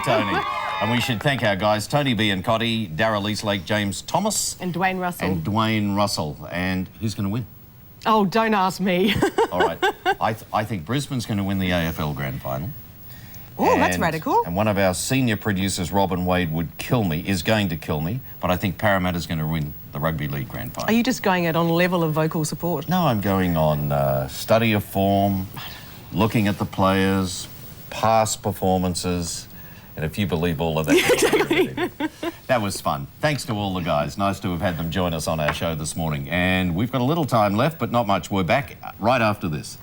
you, Tony. And we should thank our guys, Tony B and Cotty, Darryl Eastlake, James Thomas. And Dwayne Russell. And who's going to win? Oh, don't ask me. All right. I think Brisbane's going to win the AFL Grand Final. Oh, that's radical. And one of our senior producers, Robin Wade, is going to kill me, but I think Parramatta's going to win the Rugby League Grand Final. Are you just going it on level of vocal support? No, I'm going on study of form, looking at the players, past performances, and if you believe all of that... Exactly. That was fun. Thanks to all the guys. Nice to have had them join us on our show this morning. And we've got a little time left, but not much. We're back right after this.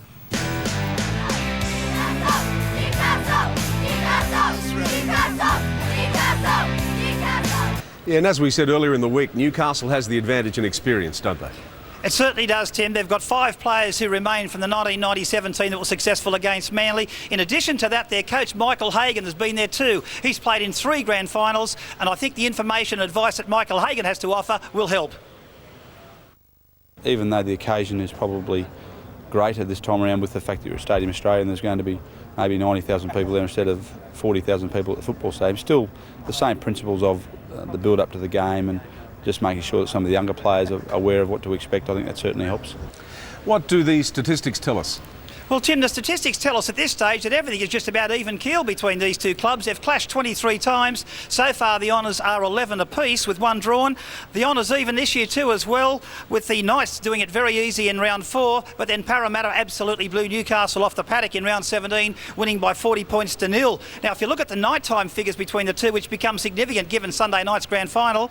Yeah, and as we said earlier in the week, Newcastle has the advantage in experience, don't they? It certainly does, Tim. They've got 5 players who remain from the 1997 team that was successful against Manly. In addition to that, their coach, Michael Harragon, has been there too. He's played in 3 grand finals, and I think the information and advice that Michael Harragon has to offer will help. Even though the occasion is probably greater this time around with the fact that you're at Stadium Australia and there's going to be maybe 90,000 people there instead of 40,000 people at the football stadium, still the same principles of the build-up to the game and just making sure that some of the younger players are aware of what to expect. I think that certainly helps. What do these statistics tell us? Well, Tim, the statistics tell us at this stage that everything is just about even keel between these two clubs. They've clashed 23 times. So far, the honours are 11 apiece with 1 drawn. The honours even this year too as well, with the Knights doing it very easy in round 4, but then Parramatta absolutely blew Newcastle off the paddock in round 17, winning by 40 points to 0. Now, if you look at the nighttime figures between the two, which become significant given Sunday night's grand final,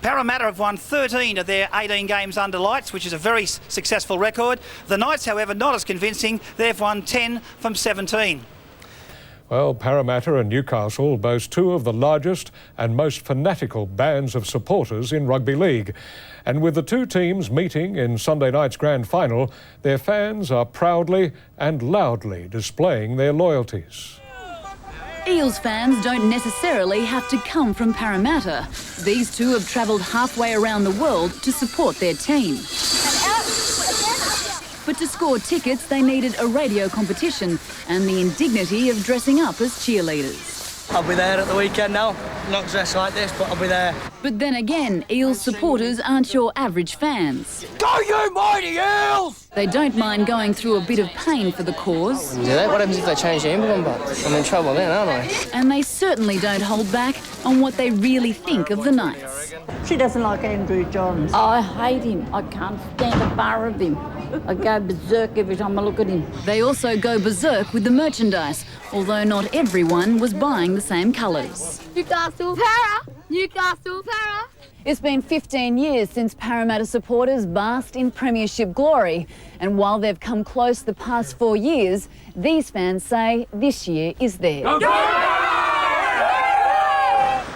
Parramatta have won 13 of their 18 games under lights, which is a very successful record. The Knights, however, not as convincing. They've won 10 from 17. Well, Parramatta and Newcastle boast 2 of the largest and most fanatical bands of supporters in rugby league. And with the 2 teams meeting in Sunday night's grand final, their fans are proudly and loudly displaying their loyalties. Eels fans don't necessarily have to come from Parramatta. These 2 have travelled halfway around the world to support their team. But to score tickets, they needed a radio competition and the indignity of dressing up as cheerleaders. I'll be there at the weekend now. Not dressed like this, but I'll be there. But then again, Eels supporters aren't your average fans. Go you mighty Eels! They don't mind going through a bit of pain for the cause. Do they? What happens if they change the emblem? But I'm in trouble then, aren't I? And they certainly don't hold back on what they really think of the Knights. She doesn't like Andrew Johns. I hate him. I can't stand a bar of him. I go berserk every time I look at him. They also go berserk with the merchandise, although not everyone was buying the same colours. Newcastle, Para! Newcastle, Para! It's been 15 years since Parramatta supporters basked in premiership glory. And while they've come close the past 4 years, these fans say this year is theirs.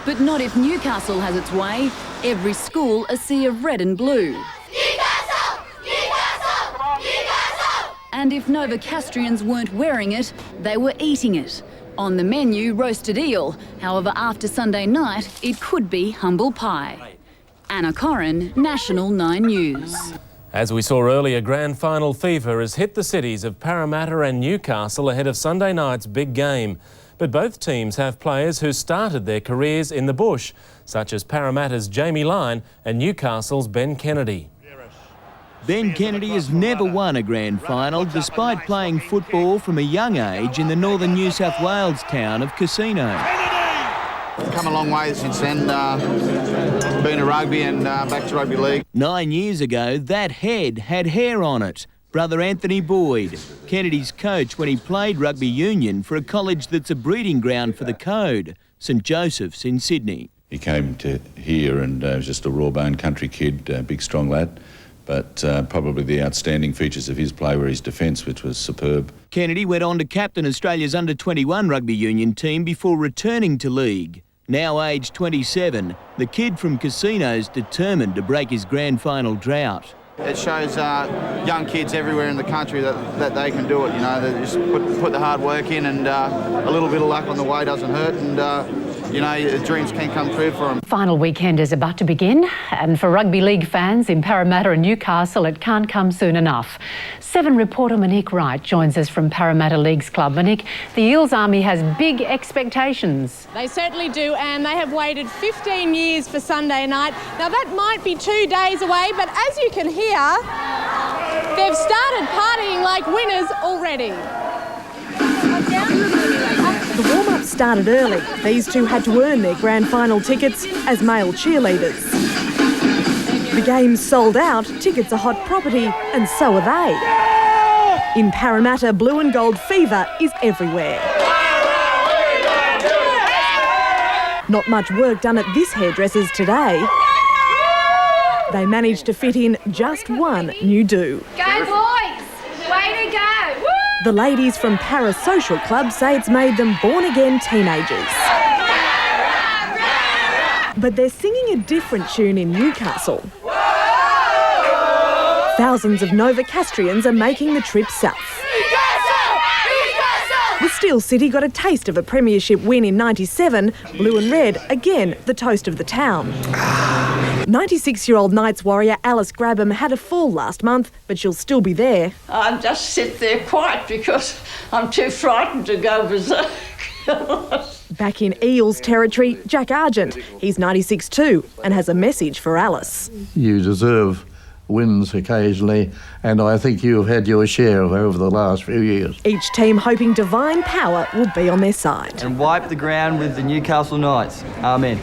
But not if Newcastle has its way. Every school a sea of red and blue. Newcastle! Newcastle! Newcastle! And if Novocastrians weren't wearing it, they were eating it. On the menu, roasted eel. However, after Sunday night, it could be humble pie. Anna Corrin, National 9 News. As we saw earlier, grand final fever has hit the cities of Parramatta and Newcastle ahead of Sunday night's big game. But both teams have players who started their careers in the bush, such as Parramatta's Jamie Lyon and Newcastle's Ben Kennedy. Ben Kennedy has never won a grand final despite playing football from a young age in the northern New South Wales town of Casino. Come a long way since then, been to rugby and back to rugby league. 9 years ago, that head had hair on it. Brother Anthony Boyd, Kennedy's coach when he played rugby union for a college that's a breeding ground for the code, St Joseph's in Sydney. He came to here and was just a raw-boned country kid, big strong lad. But probably the outstanding features of his play were his defence, which was superb. Kennedy went on to captain Australia's under-21 rugby union team before returning to league. Now aged 27, the kid from Casino's determined to break his grand final drought. It shows young kids everywhere in the country that they can do it. You know, they just put the hard work in, and a little bit of luck on the way doesn't hurt. And you know, dreams can come true for them. Final weekend is about to begin, and for rugby league fans in Parramatta and Newcastle, it can't come soon enough. 7 reporter Monique Wright joins us from Parramatta Leagues Club. Monique, the Eels Army has big expectations. They certainly do, and they have waited 15 years for Sunday night. Now that might be 2 days away, but as you can hear, they've started partying like winners already. The warm-up started early. These two had to earn their grand final tickets as male cheerleaders. The game's sold out, tickets are hot property, and so are they. In Parramatta, blue and gold fever is everywhere. Not much work done at this hairdresser's today. They managed to fit in just one new do. Go boys! Way to go! Woo! The ladies from Para Social Club say it's made them born-again teenagers. But they're singing a different tune in Newcastle. Thousands of Novocastrians are making the trip south. The Steel City got a taste of a premiership win in '97. Blue and red, again, the toast of the town. 96-year-old Knights warrior Alice Grabham had a fall last month, but she'll still be there. I just sit there quiet because I'm too frightened to go berserk. Back in Eels territory, Jack Argent. He's 96 too and has a message for Alice. You deserve wins occasionally, and I think you've had your share over the last few years. Each team hoping divine power will be on their side. And wipe the ground with the Newcastle Knights. Amen.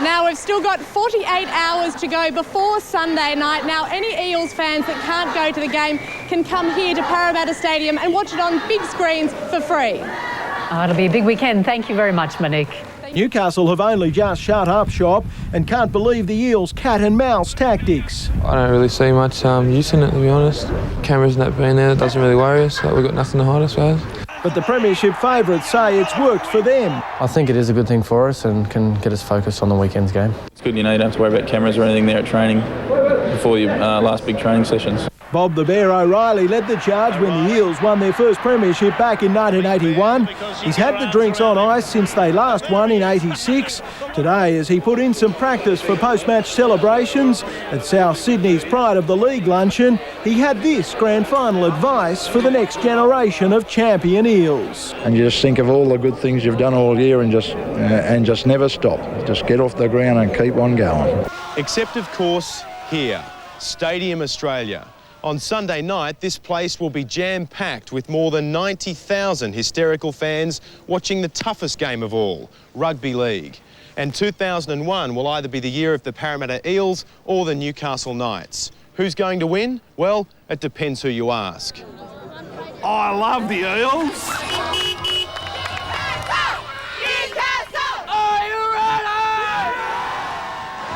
Now, we've still got 48 hours to go before Sunday night. Now, any Eels fans that can't go to the game can come here to Parramatta Stadium and watch it on big screens for free. Oh, it'll be a big weekend. Thank you very much, Monique. Newcastle have only just shut up shop and can't believe the Eels' cat and mouse tactics. I don't really see much use in it, to be honest. Cameras and that being there, it doesn't really worry us. Like, we've got nothing to hide, I suppose. But the premiership favourites say it's worked for them. I think it is a good thing for us and can get us focused on the weekend's game. It's good, you know, you don't have to worry about cameras or anything there at training before your last big training sessions. Bob the Bear O'Reilly led the charge when the Eels won their first premiership back in 1981. He's had the drinks on ice since they last won in '86. Today, as he put in some practice for post-match celebrations at South Sydney's Pride of the League luncheon, he had this grand final advice for the next generation of champion Eels. And you just think of all the good things you've done all year and just never stop. Just get off the ground and keep on going. Except, of course, here, Stadium Australia. On Sunday night, this place will be jam-packed with more than 90,000 hysterical fans watching the toughest game of all, rugby league. And 2001 will either be the year of the Parramatta Eels or the Newcastle Knights. Who's going to win? Well, it depends who you ask. I love the Eels. Are you ready?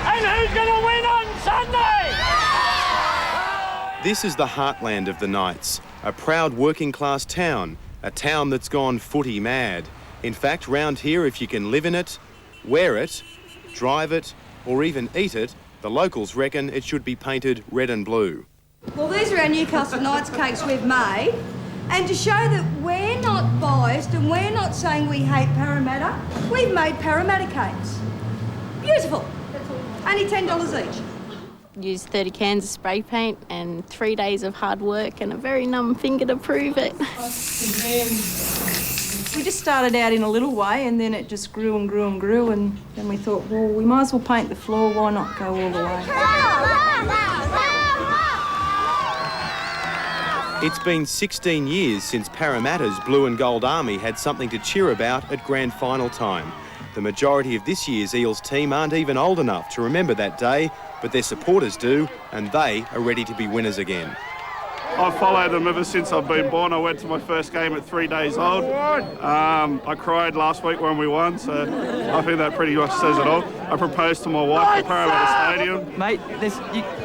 And who's going to win on Sunday? This is the heartland of the Knights, a proud working-class town, a town that's gone footy mad. In fact, round here, if you can live in it, wear it, drive it, or even eat it, the locals reckon it should be painted red and blue. Well, these are our Newcastle Knights cakes we've made, and to show that we're not biased and we're not saying we hate Parramatta, we've made Parramatta cakes. Beautiful. Only $10 each. Used 30 cans of spray paint and 3 days of hard work and a very numb finger to prove it. We just started out in a little way and then it just grew and grew and grew, and then we thought, well, we might as well paint the floor, why not go all the way? It's been 16 years since Parramatta's Blue and Gold Army had something to cheer about at grand final time. The majority of this year's Eels team aren't even old enough to remember that day, but their supporters do, and they are ready to be winners again. I've followed them ever since I've been born. I went to my first game at 3 days old. I cried last week when we won, so I think that pretty much says it all. I proposed to my wife at Parramatta Stadium. Mate,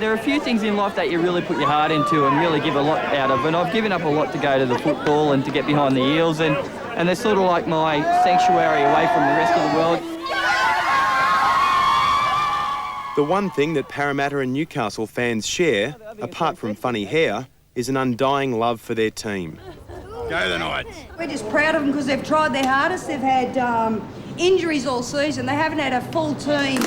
there are a few things in life that you really put your heart into and really give a lot out of, and I've given up a lot to go to the football and to get behind the Eels, and they're sort of like my sanctuary away from the rest of the world. The one thing that Parramatta and Newcastle fans share, apart from funny hair, is an undying love for their team. Go the Knights. We're just proud of them because they've tried their hardest. They've had injuries all season. They haven't had a full team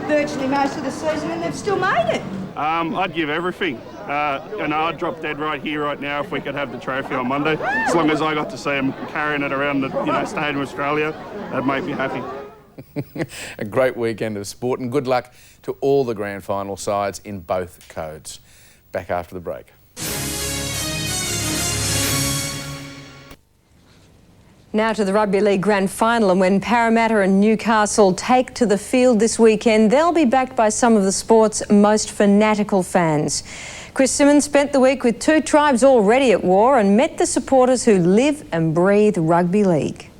virtually most of the season, and they've still made it. I'd give everything. And I'd drop dead right here, right now, if we could have the trophy on Monday. As long as I got to see them carrying it around the Stadium Australia, that'd make me happy. A great weekend of sport, and good luck to all the grand final sides in both codes. Back after the break. Now to the Rugby League Grand Final, and when Parramatta and Newcastle take to the field this weekend, they'll be backed by some of the sport's most fanatical fans. Chris Simmons spent the week with two tribes already at war and met the supporters who live and breathe rugby league.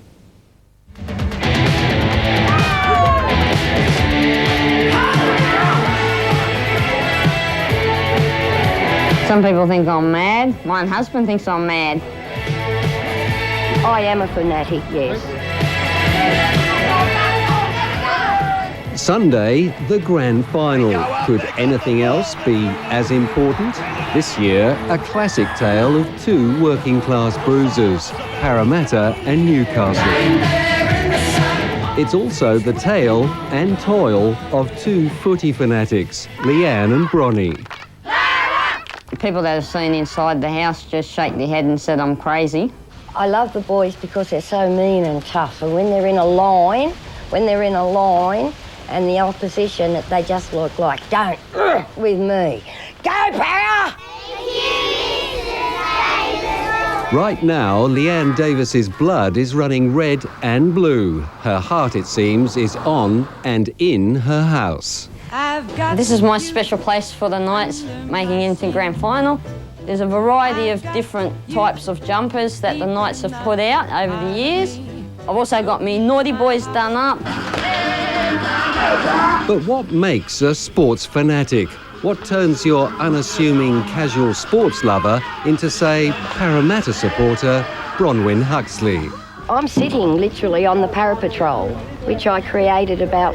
Some people think I'm mad. My husband thinks I'm mad. I am a fanatic, yes. Sunday, the grand final. Could anything else be as important? This year, a classic tale of two working-class bruisers, Parramatta and Newcastle. It's also the tale and toil of two footy fanatics, Leanne and Bronnie. People that have seen inside the house just shake their head and said I'm crazy. I love the boys because they're so mean and tough, and when they're in a line and the opposition, they just look like, don't with me. Go, Para! Right now, Leanne Davis's blood is running red and blue. Her heart, it seems, is on and in her house. This is my special place for the Knights making it into grand final. There's a variety of different types of jumpers that the Knights have put out over the years. I've also got me naughty boys done up. But what makes a sports fanatic? What turns your unassuming casual sports lover into, say, Parramatta supporter Bronwyn Huxley? I'm sitting literally on the Para Patrol, which I created about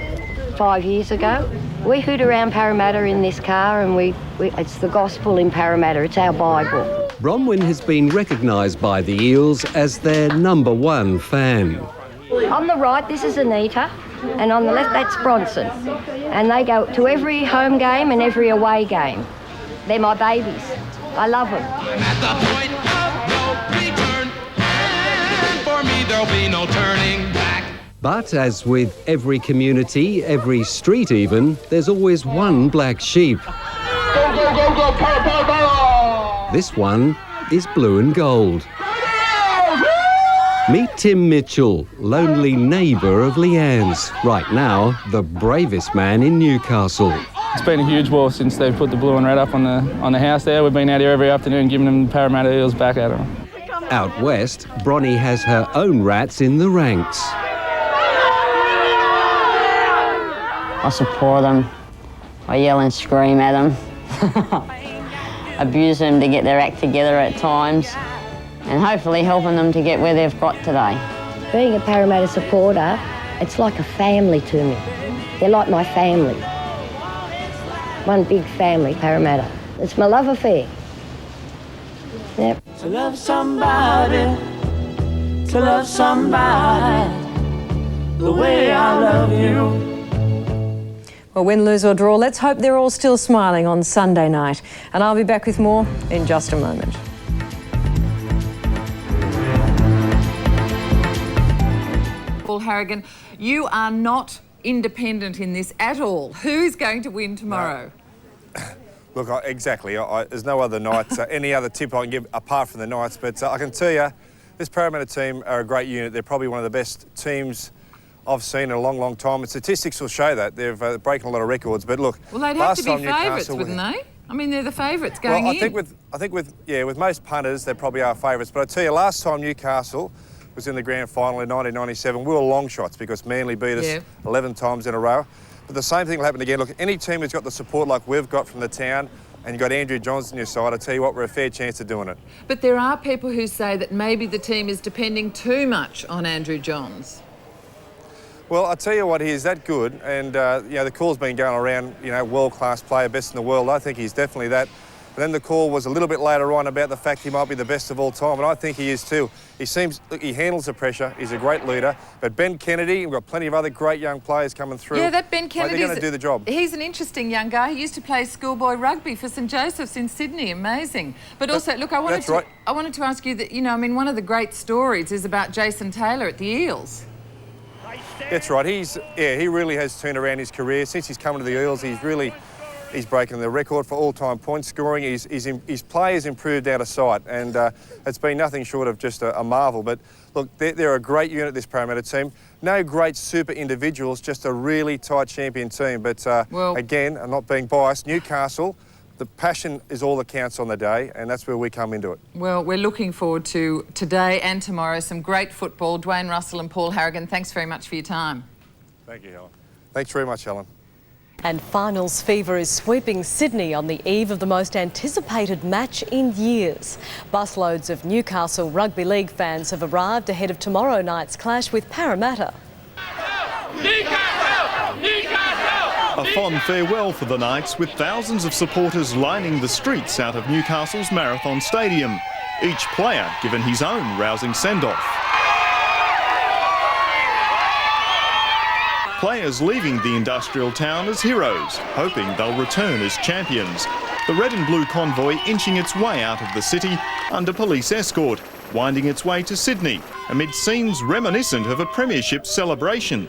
5 years ago. We hoot around Parramatta in this car, and it's the gospel in Parramatta, it's our Bible. Bronwyn has been recognised by the Eels as their #1 fan. On the right, this is Anita, and on the left, that's Bronson. And they go to every home game and every away game. They're my babies. I love them. At the point of no return, and for me there'll be no turning back. But as with every community, every street even, there's always one black sheep. Go, go, go, go, Para! This one is blue and gold. Meet Tim Mitchell, lonely neighbour of Leanne's. Right now, the bravest man in Newcastle. It's been a huge war since they've put the blue and red up on the house there. We've been out here every afternoon giving them Parramatta Eels back at them. Out west, Bronnie has her own rats in the ranks. I support them. I yell and scream at them. Abuse them to get their act together at times, and hopefully helping them to get where they've got today. Being a Parramatta supporter, it's like a family to me. They're like my family. One big family, Parramatta. It's my love affair. Yep. To love somebody, the way I love you. Well, win, lose or draw, let's hope they're all still smiling on Sunday night. And I'll be back with more in just a moment. Paul Harragon, you are not independent in this at all. Who's going to win tomorrow? Look, exactly. There's no other Knights, any other tip I can give apart from the Knights, but I can tell you, this Parramatta team are a great unit. They're probably one of the best teams I've seen in a long, long time. And statistics will show that. They've broken a lot of records, but look... Well, they'd have to be favourites, wouldn't they? I mean, they're the favourites going in. I think with most punters, they probably are favourites. But I tell you, last time Newcastle was in the grand final in 1997, we were long shots because Manly beat us 11 times in a row. But the same thing will happen again. Look, any team who's got the support like we've got from the town, and you've got Andrew Johns on your side, I tell you what, we're a fair chance of doing it. But there are people who say that maybe the team is depending too much on Andrew Johns. Well, I tell you what, he is that good, and you know, the call's been going around, you know, world-class player, best in the world. I think he's definitely that. But then the call was a little bit later on about the fact he might be the best of all time, and I think he is too. He seems, look, he handles the pressure, he's a great leader. But Ben Kennedy, we've got plenty of other great young players coming through. Yeah, that Ben Kennedy, they're going to do the job. He's an interesting young guy. He used to play schoolboy rugby for St Joseph's in Sydney. Amazing. But also, look, I wanted to ask you that, you know, I mean, one of the great stories is about Jason Taylor at the Eels. That's right. He really has turned around his career. Since he's come to the Eels, he's breaking the record for all-time point scoring. His play has improved out of sight, and it's been nothing short of just a marvel. But look, they're a great unit, this Parramatta team. No great super individuals, just a really tight champion team. But again, I'm not being biased, Newcastle, the passion is all that counts on the day, and that's where we come into it. Well, we're looking forward to today and tomorrow. Some great football. Dwayne Russell and Paul Harragon, thanks very much for your time. Thank you, Helen. Thanks very much, Helen. And finals fever is sweeping Sydney on the eve of the most anticipated match in years. Busloads of Newcastle Rugby League fans have arrived ahead of tomorrow night's clash with Parramatta. Newcastle! Newcastle! A fond farewell for the Knights, with thousands of supporters lining the streets out of Newcastle's Marathon Stadium, each player given his own rousing send-off. Players leaving the industrial town as heroes, hoping they'll return as champions. The red and blue convoy inching its way out of the city under police escort, winding its way to Sydney amid scenes reminiscent of a premiership celebration.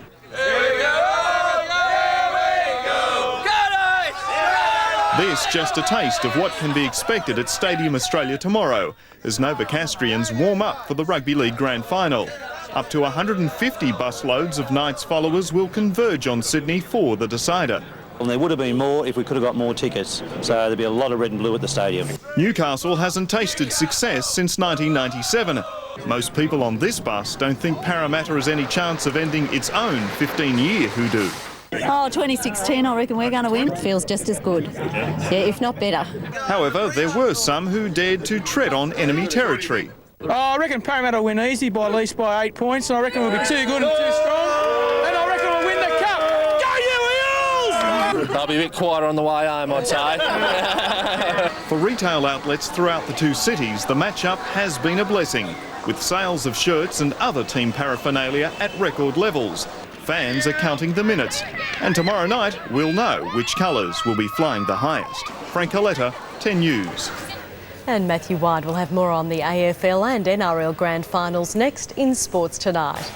This just a taste of what can be expected at Stadium Australia tomorrow, as Novocastrians warm up for the Rugby League Grand Final. Up to 150 busloads of Knights followers will converge on Sydney for the decider. Well, there would have been more if we could have got more tickets, so there'd be a lot of red and blue at the stadium. Newcastle hasn't tasted success since 1997. Most people on this bus don't think Parramatta has any chance of ending its own 15-year hoodoo. Oh, 2016, I reckon we're going to win. It feels just as good, yeah, if not better. However, there were some who dared to tread on enemy territory. Oh, I reckon Parramatta will win easy by at least by 8 points, and I reckon we'll be too good and too strong, and I reckon we'll win the cup. Go you Eels! I'll be a bit quieter on the way home, I'd say. For retail outlets throughout the two cities, the match-up has been a blessing, with sales of shirts and other team paraphernalia at record levels. Fans are counting the minutes, and tomorrow night we'll know which colours will be flying the highest. Frank Coletta, 10 News. And Matthew White will have more on the AFL and NRL Grand Finals next in Sports Tonight.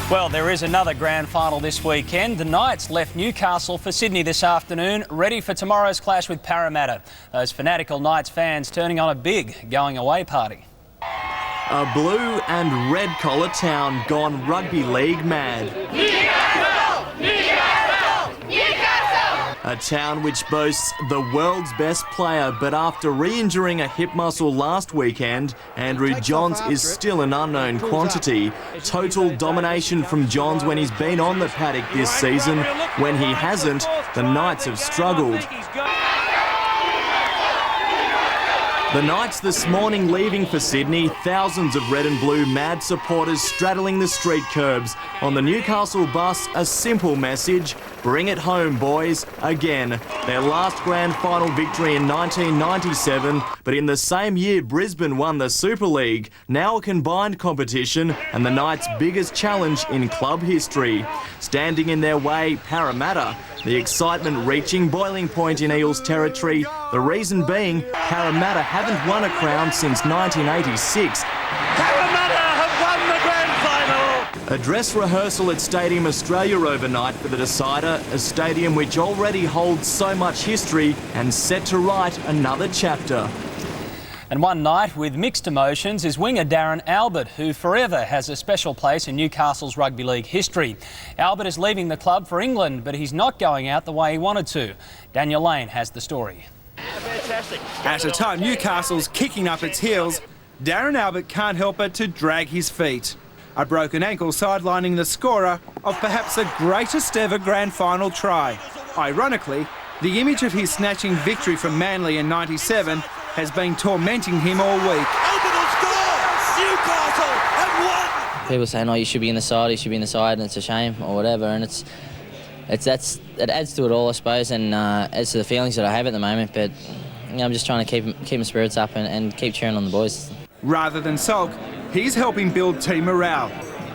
Well, there is another grand final this weekend. The Knights left Newcastle for Sydney this afternoon, ready for tomorrow's clash with Parramatta. Those fanatical Knights fans turning on a big going-away party. A blue and red collar town gone rugby league mad. Newcastle! Newcastle! Newcastle! A town which boasts the world's best player, but after re-injuring a hip muscle last weekend, Andrew Johns is still an unknown quantity. Total domination from Johns when he's been on the paddock this season. When he hasn't, the Knights have struggled. The Knights this morning leaving for Sydney, thousands of red and blue mad supporters straddling the street curbs. On the Newcastle bus, a simple message: bring it home, boys, again. Their last grand final victory in 1997, but in the same year Brisbane won the Super League, now a combined competition and the Knights' biggest challenge in club history. Standing in their way, Parramatta, the excitement reaching boiling point in Eels territory, the reason being Parramatta haven't won a crown since 1986. Parramatta have won the grand final! A dress rehearsal at Stadium Australia overnight for the decider, a stadium which already holds so much history and set to write another chapter. And one night with mixed emotions is winger Darren Albert, who forever has a special place in Newcastle's rugby league history. Albert is leaving the club for England, but he's not going out the way he wanted to. Daniel Lane has the story. At a time Newcastle's kicking up its heels, Darren Albert can't help but to drag his feet. A broken ankle sidelining the scorer of perhaps the greatest ever grand final try. Ironically, the image of his snatching victory from Manly in '97 has been tormenting him all week. Newcastle have won! People saying, oh, you should be in the side, and it's a shame, or whatever, and it adds to it all, I suppose, and adds to the feelings that I have at the moment. But I'm just trying to keep my spirits up and keep cheering on the boys. Rather than sulk, he's helping build team morale.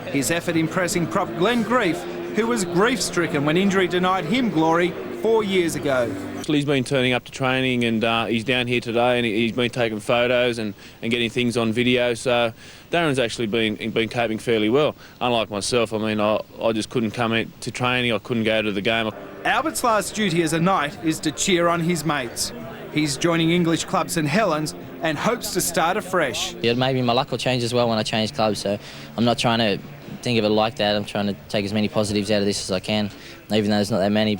His effort impressing prop Glenn Grief, who was grief-stricken when injury denied him glory 4 years ago. He's been turning up to training, and he's down here today, and he's been taking photos and getting things on video. So Darren's actually been coping fairly well. Unlike myself, I mean, I just couldn't come out to training. I couldn't go to the game. Albert's last duty as a Knight is to cheer on his mates. He's joining English club St Helens and hopes to start afresh. Yeah, maybe my luck will change as well when I change clubs. So I'm not trying to think of it like that. I'm trying to take as many positives out of this as I can, even though there's not that many.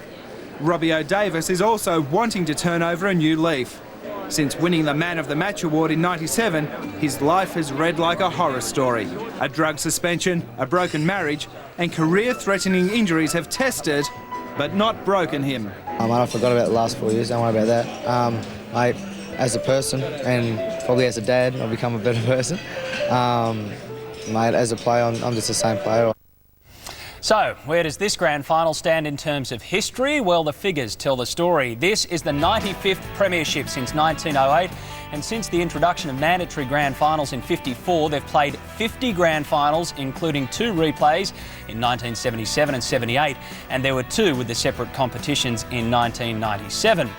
Robbie O'Davis is also wanting to turn over a new leaf. Since winning the Man of the Match award in '97, his life has read like a horror story. A drug suspension, a broken marriage and career-threatening injuries have tested, but not broken him. I forgot about the last 4 years, don't worry about that. Mate, as a person and probably as a dad, I've become a better person. Mate, as a player, I'm just the same player. So, where does this grand final stand in terms of history? Well, the figures tell the story. This is the 95th premiership since 1908, and since the introduction of mandatory grand finals in '54, they've played 50 grand finals, including 2 replays in 1977 and '78, and there were 2 with the separate competitions in 1997.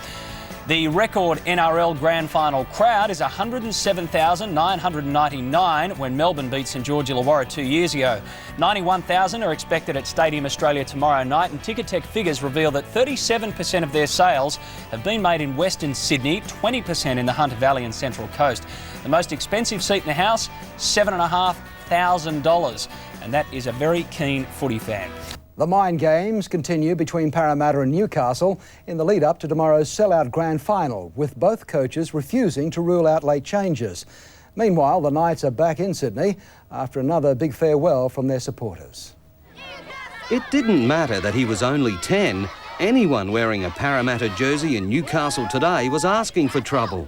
The record NRL Grand Final crowd is 107,999 when Melbourne beat St George Illawarra 2 years ago. 91,000 are expected at Stadium Australia tomorrow night, and Ticketek figures reveal that 37% of their sales have been made in Western Sydney, 20% in the Hunter Valley and Central Coast. The most expensive seat in the house, $7,500, and that is a very keen footy fan. The mind games continue between Parramatta and Newcastle in the lead-up to tomorrow's sellout grand final, with both coaches refusing to rule out late changes. Meanwhile, the Knights are back in Sydney after another big farewell from their supporters. It didn't matter that he was only 10. Anyone wearing a Parramatta jersey in Newcastle today was asking for trouble.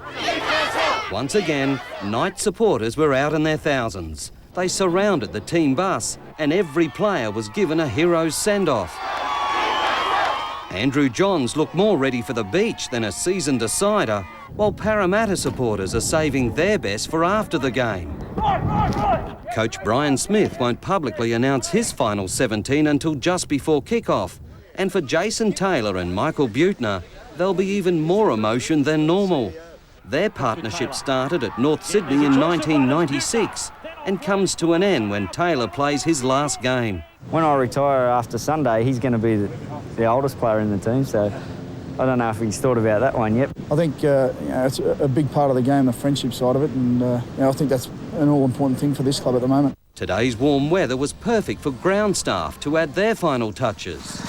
Once again, Knight supporters were out in their thousands. They surrounded the team bus and every player was given a hero's send-off. Andrew Johns looked more ready for the beach than a season decider, while Parramatta supporters are saving their best for after the game. Coach Brian Smith won't publicly announce his final 17 until just before kick-off, and for Jason Taylor and Michael Butner, there'll be even more emotion than normal. Their partnership started at North Sydney in 1996 and comes to an end when Taylor plays his last game. When I retire after Sunday, he's going to be the oldest player in the team, so I don't know if he's thought about that one yet. I think it's a big part of the game, the friendship side of it, and I think that's an all-important thing for this club at the moment. Today's warm weather was perfect for ground staff to add their final touches.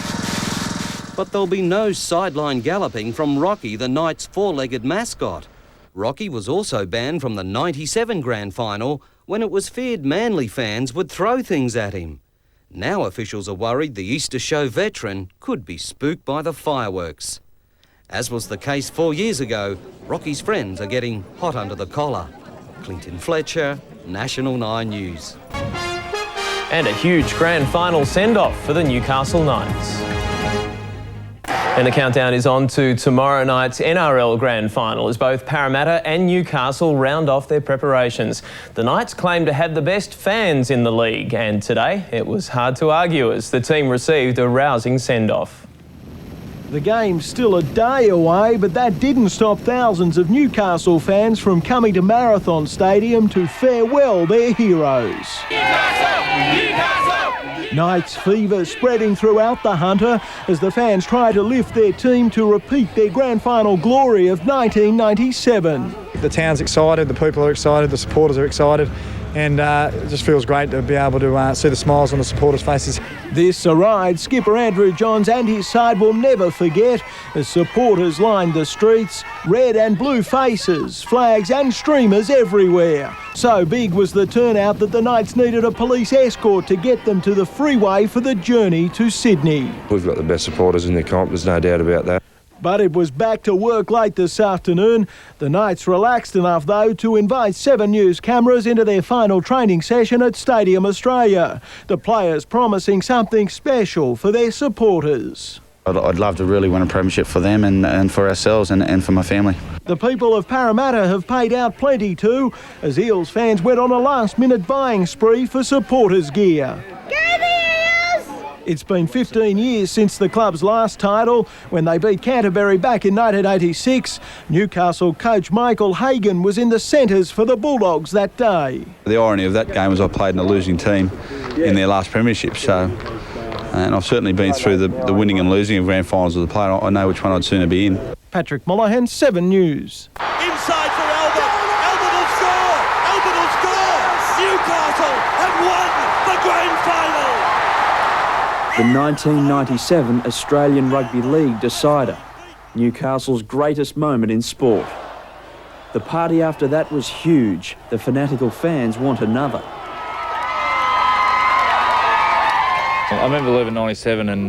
But there'll be no sideline galloping from Rocky, the Knights' 4-legged mascot. Rocky was also banned from the '97 grand final when it was feared Manly fans would throw things at him. Now officials are worried the Easter Show veteran could be spooked by the fireworks. As was the case 4 years ago, Rocky's friends are getting hot under the collar. Clinton Fletcher, National 9 News. And a huge grand final send-off for the Newcastle Knights. And the countdown is on to tomorrow night's NRL Grand Final as both Parramatta and Newcastle round off their preparations. The Knights claim to have the best fans in the league, and today it was hard to argue as the team received a rousing send-off. The game's still a day away, but that didn't stop thousands of Newcastle fans from coming to Marathon Stadium to farewell their heroes. Knights fever spreading throughout the Hunter as the fans try to lift their team to repeat their grand final glory of 1997. The town's excited, the people are excited, the supporters are excited, and it just feels great to be able to see the smiles on the supporters' faces. This a ride skipper Andrew Johns and his side will never forget as supporters lined the streets, red and blue faces, flags and streamers everywhere. So big was the turnout that the Knights needed a police escort to get them to the freeway for the journey to Sydney. We've got the best supporters in the comp, there's no doubt about that. But it was back to work late this afternoon. The Knights relaxed enough, though, to invite 7 News cameras into their final training session at Stadium Australia. The players promising something special for their supporters. I'd love to really win a premiership for them and for ourselves and for my family. The people of Parramatta have paid out plenty too, as Eels fans went on a last-minute buying spree for supporters' gear. It's been 15 years since the club's last title, when they beat Canterbury back in 1986. Newcastle coach Michael Harragon was in the centres for the Bulldogs that day. The irony of that game was I played in a losing team in their last premiership, and I've certainly been through the winning and losing of grand finals of the play. I know which one I'd sooner be in. Patrick Mollahan, 7 News. Inside for Albert. Albert will score. Albert will score. Newcastle have won the grand final. The 1997 Australian Rugby League decider, Newcastle's greatest moment in sport. The party after that was huge. The fanatical fans want another. I remember leaving 97 and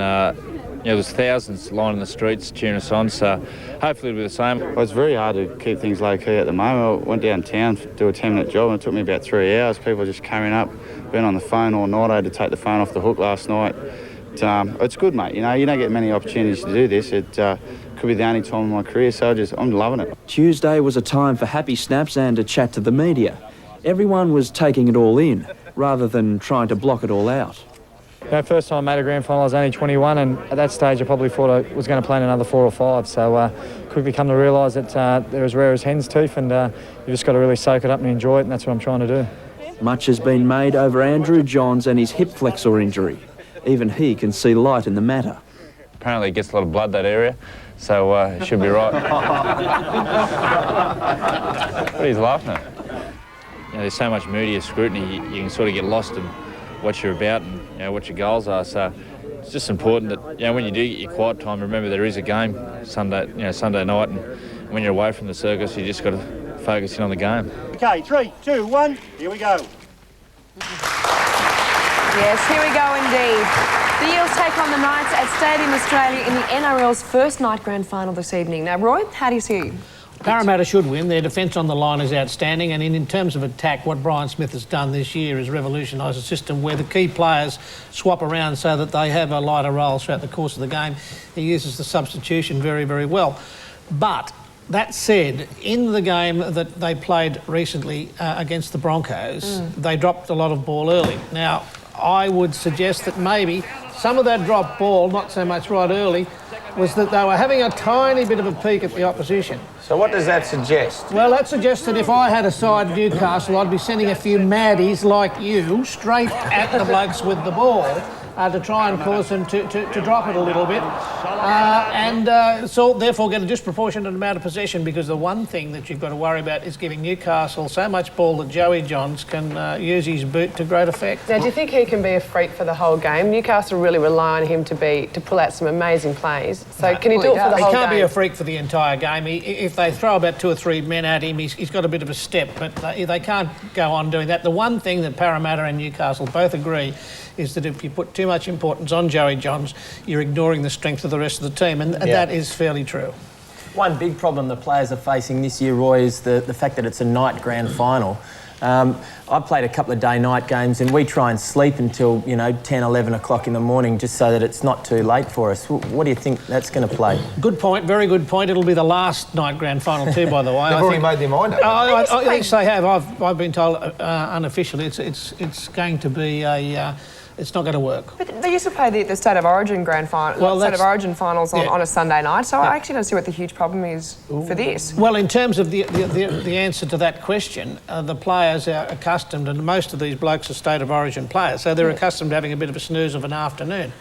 there was thousands lining the streets cheering us on, so hopefully it'll be the same. Well, it's very hard to keep things low-key at the moment. I went downtown to do a 10-minute job and it took me about 3 hours. People just coming up, been on the phone all night. I had to take the phone off the hook last night. It's good, mate. You know, you don't get many opportunities to do this. It could be the only time in my career, so I'm loving it. Tuesday was a time for happy snaps and a chat to the media. Everyone was taking it all in, rather than trying to block it all out. First time I made a grand final, I was only 21, and at that stage I probably thought I was going to play in another 4 or 5. So quickly come to realise that they're as rare as hen's teeth, and you've just got to really soak it up and enjoy it, and that's what I'm trying to do. Much has been made over Andrew Johns and his hip flexor injury. Even he can see light in the matter. Apparently it gets a lot of blood, that area, so it should be right. What are you laughing at? You know, there's so much media scrutiny, you can sort of get lost in what you're about and what your goals are. So it's just important that when you do get your quiet time, remember there is a game Sunday night, and when you're away from the circus, you just got to focus in on the game. Okay, 3, 2, 1, here we go. Yes, here we go indeed. The Eels take on the Knights at Stadium Australia in the NRL's first night grand final this evening. Now, Roy, how do you see it? Parramatta should win. Their defence on the line is outstanding, and in terms of attack, what Brian Smith has done this year is revolutionise a system where the key players swap around so that they have a lighter role throughout the course of the game. He uses the substitution very, very well. But that said, in the game that they played recently against the Broncos, they dropped a lot of ball early. Now, I would suggest that maybe some of that dropped ball, not so much right early, was that they were having a tiny bit of a peek at the opposition. So what does that suggest? Well, that suggests that if I had a side Newcastle, I'd be sending a few maddies like you straight at the blokes with the ball to try and cause them to drop it a little bit. So therefore get a disproportionate amount of possession, because the one thing that you've got to worry about is giving Newcastle so much ball that Joey Johns can use his boot to great effect. Now, do you think he can be a freak for the whole game? Newcastle really rely on him to pull out some amazing plays. So can he do it for the whole game? He can't be a freak for the entire game. If they throw about 2 or 3 men at him, he's got a bit of a step, but they can't go on doing that. The one thing that Parramatta and Newcastle both agree is that if you put too much importance on Joey Johns, you're ignoring the strength of the rest of the team, and that is fairly true. One big problem the players are facing this year, Roy, is the fact that it's a night grand final. I've played a couple of day-night games, and we try and sleep until 10, 11 o'clock in the morning, just so that it's not too late for us. What do you think that's going to play? Good point, very good point. It'll be the last night grand final too, by the way. They've already made their mind up. Yes, they have. I've been told unofficially it's going to be a. It's not going to work. But they used to play the State of Origin grand final, State of Origin finals on a Sunday night, so I actually don't see what the huge problem is for this. Well, in terms of the answer to that question, the players are accustomed, and most of these blokes are State of Origin players, so they're accustomed to having a bit of a snooze of an afternoon.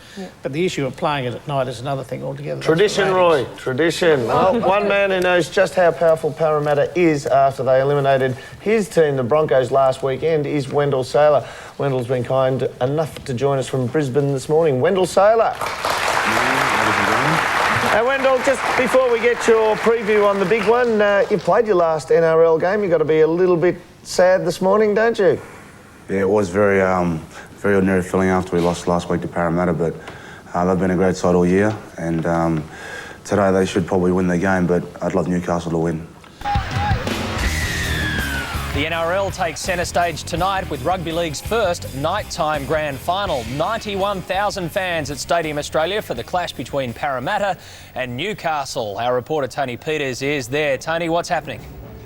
But the issue of playing it at night is another thing altogether. Tradition, Roy, tradition. Well, one man who knows just how powerful Parramatta is after they eliminated his team, the Broncos, last weekend, is Wendall Saylor. Wendall's been kind enough to join us from Brisbane this morning. Wendall Saylor. Now, Wendall, just before we get your preview on the big one, you played your last NRL game. You've got to be a little bit sad this morning, don't you? Yeah, it was very ordinary feeling after we lost last week to Parramatta, but they've been a great side all year, and today they should probably win their game, but I'd love Newcastle to win. The The NRL takes centre stage tonight with Rugby League's first nighttime grand final. 91,000 fans at Stadium Australia for the clash between Parramatta and Newcastle. Our reporter Tony Peters is there. Tony, what's happening?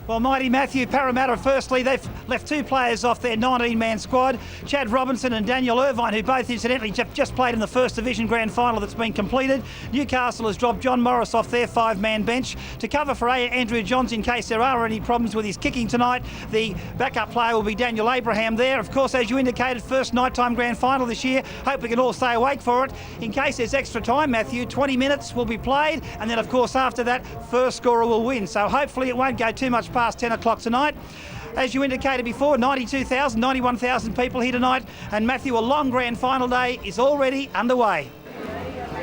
Well, mighty Matthew, Parramatta, firstly, they've left two players off their 19-man squad, Chad Robinson and Daniel Irvine, who both incidentally just played in the First Division Grand Final that's been completed. Newcastle has dropped John Morris off their 5-man bench to cover for Andrew Johns in case there are any problems with his kicking tonight. The backup player will be Daniel Abraham there. Of course, as you indicated, first nighttime Grand Final this year. Hope we can all stay awake for it. In case there's extra time, Matthew, 20 minutes will be played, and then, of course, after that, first scorer will win. So hopefully it won't go too much past 10 o'clock tonight. As you indicated before, 91,000 people here tonight, and Matthew, a long grand final day is already underway.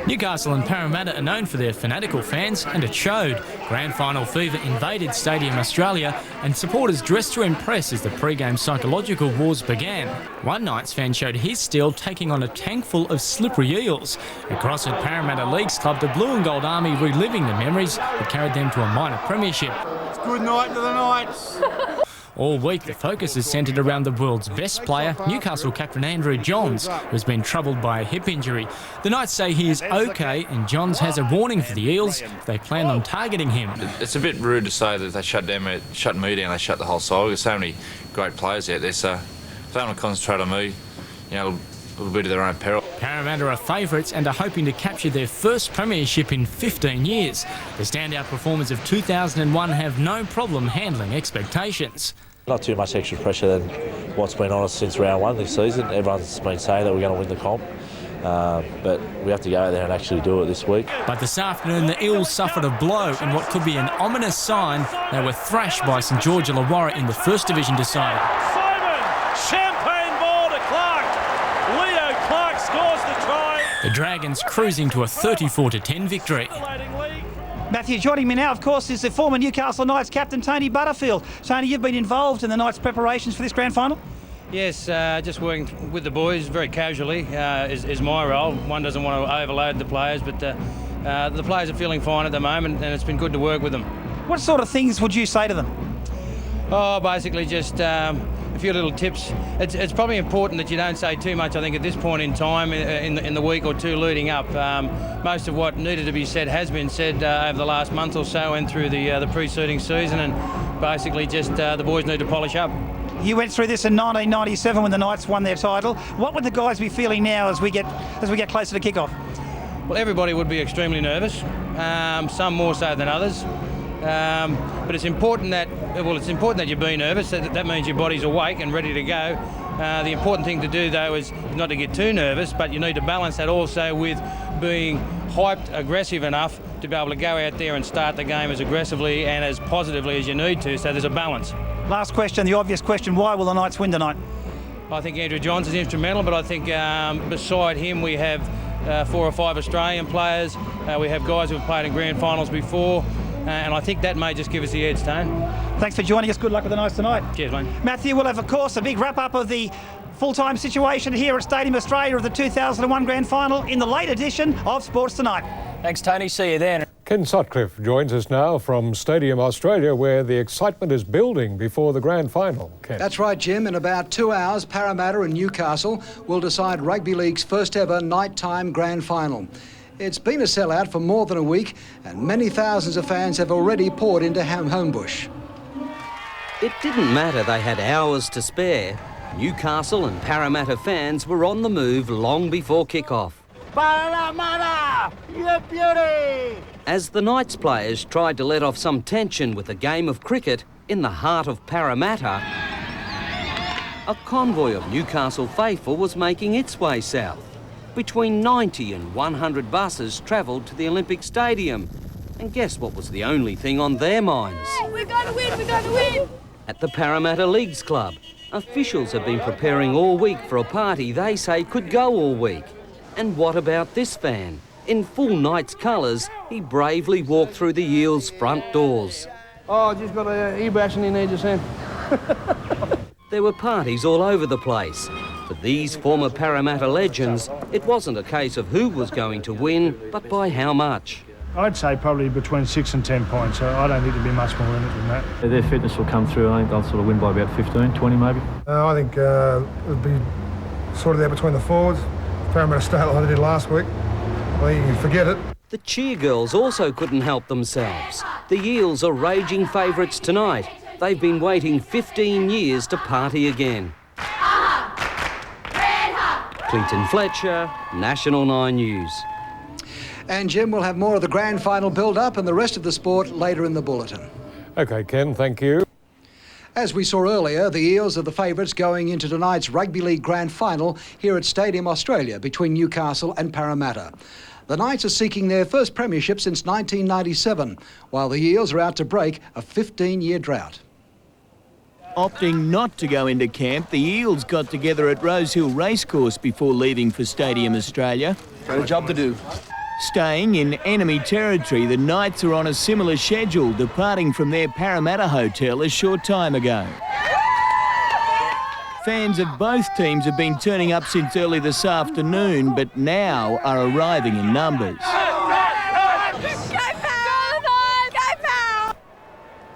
Newcastle and Parramatta are known for their fanatical fans, and it showed. Grand final fever invaded Stadium Australia, and supporters dressed to impress as the pre-game psychological wars began. One Knights fan showed his steel taking on a tank full of slippery eels. Across at Parramatta Leagues Club, the Blue and Gold Army reliving the memories that carried them to a minor premiership. Good night to the Knights. All week, the focus is centred around the world's best player, Newcastle captain Andrew Johns, who has been troubled by a hip injury. The Knights say he is okay, and Johns has a warning for the Eels if they plan on targeting him. It's a bit rude to say that they shut me down, they shut the whole side. There's so many great players out there, so if they want to concentrate on me, you know, a little bit of their own peril. Parramatta are favourites and are hoping to capture their first premiership in 15 years. The standout performers of 2001 have no problem handling expectations. Not too much extra pressure than what's been on us since round one this season. Everyone's been saying that we're going to win the comp, but we have to go out there and actually do it this week. But this afternoon, the Eels suffered a blow in what could be an ominous sign. They were thrashed by St George Illawarra in the First Division decider. Champagne ball to Clark. Leo Clark scores the try. The Dragons cruising to a 34-10 victory. Matthew, joining me now, of course, is the former Newcastle Knights captain, Tony Butterfield. Tony, you've been involved in the Knights' preparations for this grand final? Yes, just working with the boys very casually is my role. One doesn't want to overload the players, but the players are feeling fine at the moment, and it's been good to work with them. What sort of things would you say to them? Oh, basically just a few little tips. It's probably important that you don't say too much, I think, at this point in time in the week or two leading up. Most of what needed to be said has been said over the last month or so and through the preceding season, and basically just the boys need to polish up. You went through this in 1997 when the Knights won their title. What would the guys be feeling now as we get closer to kick-off? Well, everybody would be extremely nervous, some more so than others. But it's important that you be nervous. That means your body's awake and ready to go. The important thing to do, though, is not to get too nervous, but you need to balance that also with being hyped, aggressive enough to be able to go out there and start the game as aggressively and as positively as you need to, so there's a balance. Last question, the obvious question, why will the Knights win tonight? I think Andrew Johns is instrumental, but I think beside him we have 4 or 5 Australian players. We have guys who have played in grand finals before. And I think that may just give us the edge, Tone. Thanks for joining us. Good luck with the Knights tonight. Cheers, mate. Matthew, we'll have, of course, a big wrap-up of the full-time situation here at Stadium Australia of the 2001 Grand Final in the late edition of Sports Tonight. Thanks, Tony. See you then. Ken Sutcliffe joins us now from Stadium Australia, where the excitement is building before the Grand Final. Ken. That's right, Jim. In about 2 hours, Parramatta and Newcastle will decide Rugby League's first-ever nighttime Grand Final. It's been a sellout for more than a week, and many thousands of fans have already poured into Homebush. It didn't matter they had hours to spare. Newcastle and Parramatta fans were on the move long before kick-off. Parramatta, you beauty! As the Knights players tried to let off some tension with a game of cricket in the heart of Parramatta, a convoy of Newcastle faithful was making its way south. Between 90 and 100 buses travelled to the Olympic Stadium. And guess what was the only thing on their minds? We're going to win, we're going to win! At the Parramatta Leagues Club, officials have been preparing all week for a party they say could go all week. And what about this fan? In full Knights colours, he bravely walked through the Eels' front doors. Oh, just got a e-bashing in there just then. There were parties all over the place. For these former Parramatta legends, it wasn't a case of who was going to win, but by how much. I'd say probably between 6 and 10 points. I don't think there'd be much more in it than that. Their fitness will come through. I think they'll sort of win by about 15, 20 maybe. I think it'd be sort of there between the forwards. Parramatta stay like they did last week. I think you can forget it. The cheer girls also couldn't help themselves. The Eels are raging favourites tonight. They've been waiting 15 years to party again. Clinton Fletcher, National 9 News. And Jim will have more of the grand final build-up and the rest of the sport later in the bulletin. OK, Ken, thank you. As we saw earlier, the Eels are the favourites going into tonight's Rugby League Grand Final here at Stadium Australia between Newcastle and Parramatta. The Knights are seeking their first premiership since 1997, while the Eels are out to break a 15-year drought. Opting not to go into camp, the Eels got together at Rosehill Racecourse before leaving for Stadium Australia. Got a job to do. Staying in enemy territory, the Knights are on a similar schedule, departing from their Parramatta hotel a short time ago. Fans of both teams have been turning up since early this afternoon, but now are arriving in numbers.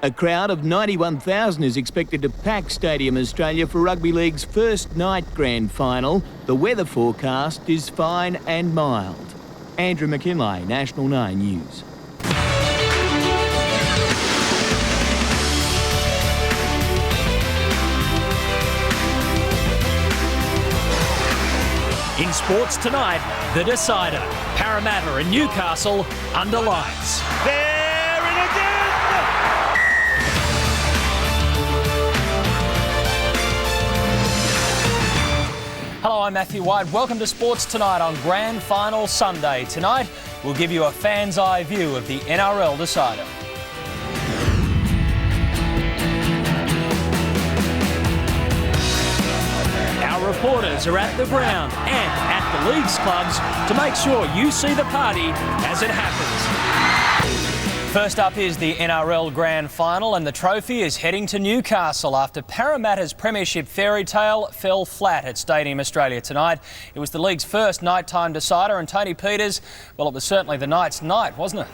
A crowd of 91,000 is expected to pack Stadium Australia for Rugby League's first night grand final. The weather forecast is fine and mild. Andrew McKinlay, National 9 News. In sports tonight, the decider. Parramatta and Newcastle under lights. They're in again! Hello, I'm Matthew White. Welcome to Sports Tonight on Grand Final Sunday. Tonight, we'll give you a fan's eye view of the NRL decider. Our reporters are at the ground and at the league's clubs to make sure you see the party as it happens. First up is the NRL Grand Final, and the trophy is heading to Newcastle after Parramatta's premiership fairy tale fell flat at Stadium Australia tonight. It was the league's first nighttime decider, and Tony Peters, well, it was certainly the Knights' night, wasn't it?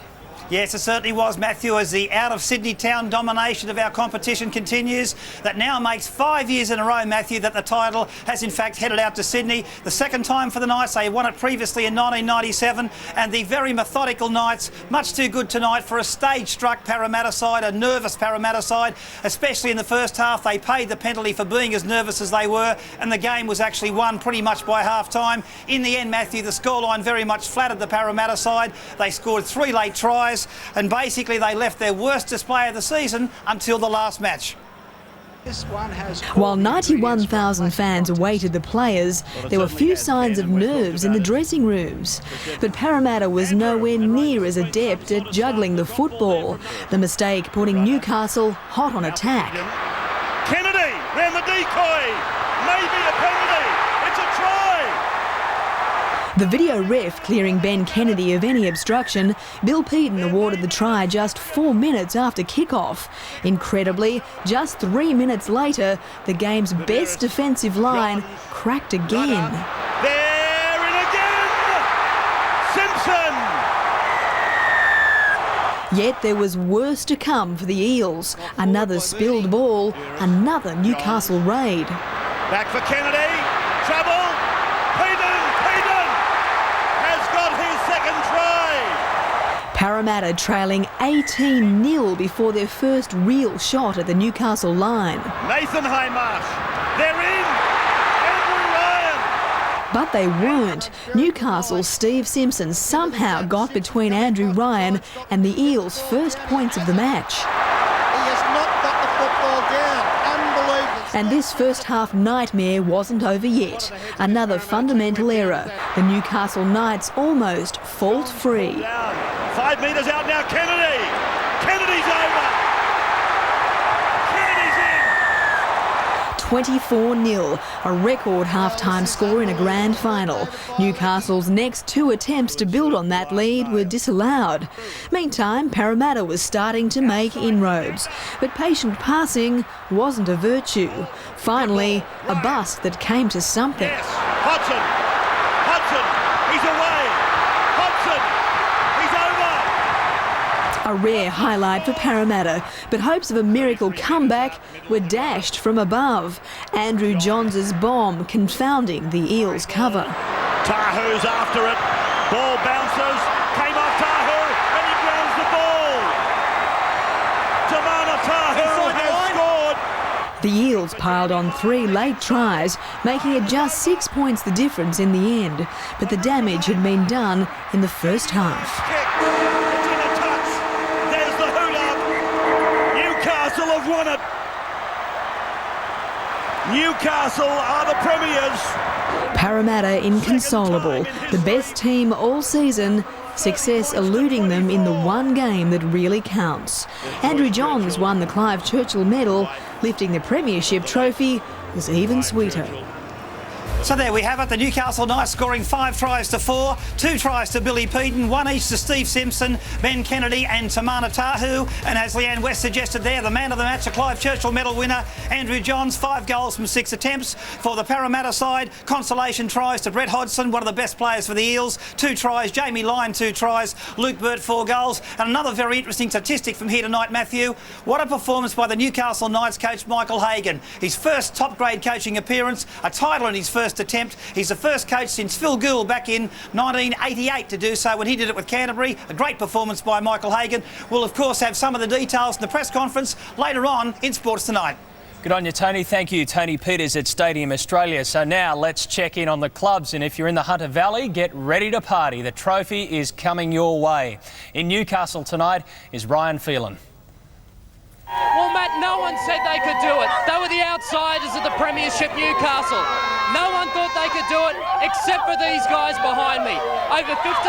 Yes, it certainly was, Matthew, as the out-of-Sydney town domination of our competition continues. That now makes 5 years in a row, Matthew, that the title has in fact headed out to Sydney. The second time for the Knights. They won it previously in 1997, and the very methodical Knights, much too good tonight for a stage-struck Parramatta side, a nervous Parramatta side, especially in the first half. They paid the penalty for being as nervous as they were, and the game was actually won pretty much by half-time. In the end, Matthew, the scoreline very much flattered the Parramatta side. They scored 3 late tries, and basically they left their worst display of the season until the last match. While 91,000 fans awaited the players, there were few signs of nerves in the dressing rooms. But Parramatta was nowhere near as adept at juggling the football, the mistake putting Newcastle hot on attack. Kennedy, round the decoy, maybe a penalty, it's a try! The video ref clearing Ben Kennedy of any obstruction, Bill Peden awarded the try just 4 minutes after kick-off. Incredibly, just 3 minutes later, the game's best defensive line cracked again. They're in again! Simpson! Yet there was worse to come for the Eels. Another spilled ball, another Newcastle raid. Back for Kennedy, trouble! Parramatta trailing 18-0 before their first real shot at the Newcastle line. Nathan Haymarsh, they're in! Andrew Ryan! But they weren't. Newcastle's Steve Simpson somehow got between Andrew Ryan and the Eels' first points of the match. He has not got the football down. Unbelievable. And this first half nightmare wasn't over yet. Another fundamental error. The Newcastle Knights almost fault-free. 5 metres out now, Kennedy! Kennedy's over! Kennedy's in! 24-0, a record half-time score in a grand final. Newcastle's next 2 attempts to build on that lead were disallowed. Meantime, Parramatta was starting to make inroads, but patient passing wasn't a virtue. Finally, a bust that came to something. Yes, Hudson, he's away! Hudson, he's over! A rare highlight for Parramatta, but hopes of a miracle comeback were dashed from above. Andrew Johns' bomb confounding the Eels' cover. Tahu's after it. Ball bounces. Came off Tahu and he grounds the ball. Tamana Tahu has scored. The Eels piled on 3 late tries, making it just 6 points the difference in the end. But the damage had been done in the first half. Newcastle have won it. Newcastle are the premiers. Parramatta inconsolable, the best team all season, success eluding them in the one game that really counts. Andrew Johns won the Clive Churchill medal, lifting the premiership trophy was even sweeter. So there we have it, the Newcastle Knights scoring 5 tries to 4, 2 tries to Billy Peden, 1 each to Steve Simpson, Ben Kennedy and Tamana Tahu. And as Leanne West suggested there, the man of the match, the Clive Churchill medal winner, Andrew Johns, 5 goals from 6 attempts. For the Parramatta side, consolation tries to Brett Hodgson, one of the best players for the Eels, 2 tries, Jamie Lyon 2 tries, Luke Burt 4 goals. And another very interesting statistic from here tonight, Matthew, what a performance by the Newcastle Knights coach Michael Harragon. His first top grade coaching appearance, a title in his first attempt. He's the first coach since Phil Gould back in 1988 to do so when he did it with Canterbury. A great performance by Michael Harragon. We'll of course have some of the details in the press conference later on in Sports Tonight. Good on you, Tony. Thank you, Tony Peters at Stadium Australia. So now let's check in on the clubs, and if you're in the Hunter Valley, get ready to party. The trophy is coming your way. In Newcastle tonight is Ryan Phelan. Well, Matt, no one said they could do it. They were the outsiders of the Premiership, Newcastle. No one thought they could do it except for these guys behind me. Over 1,500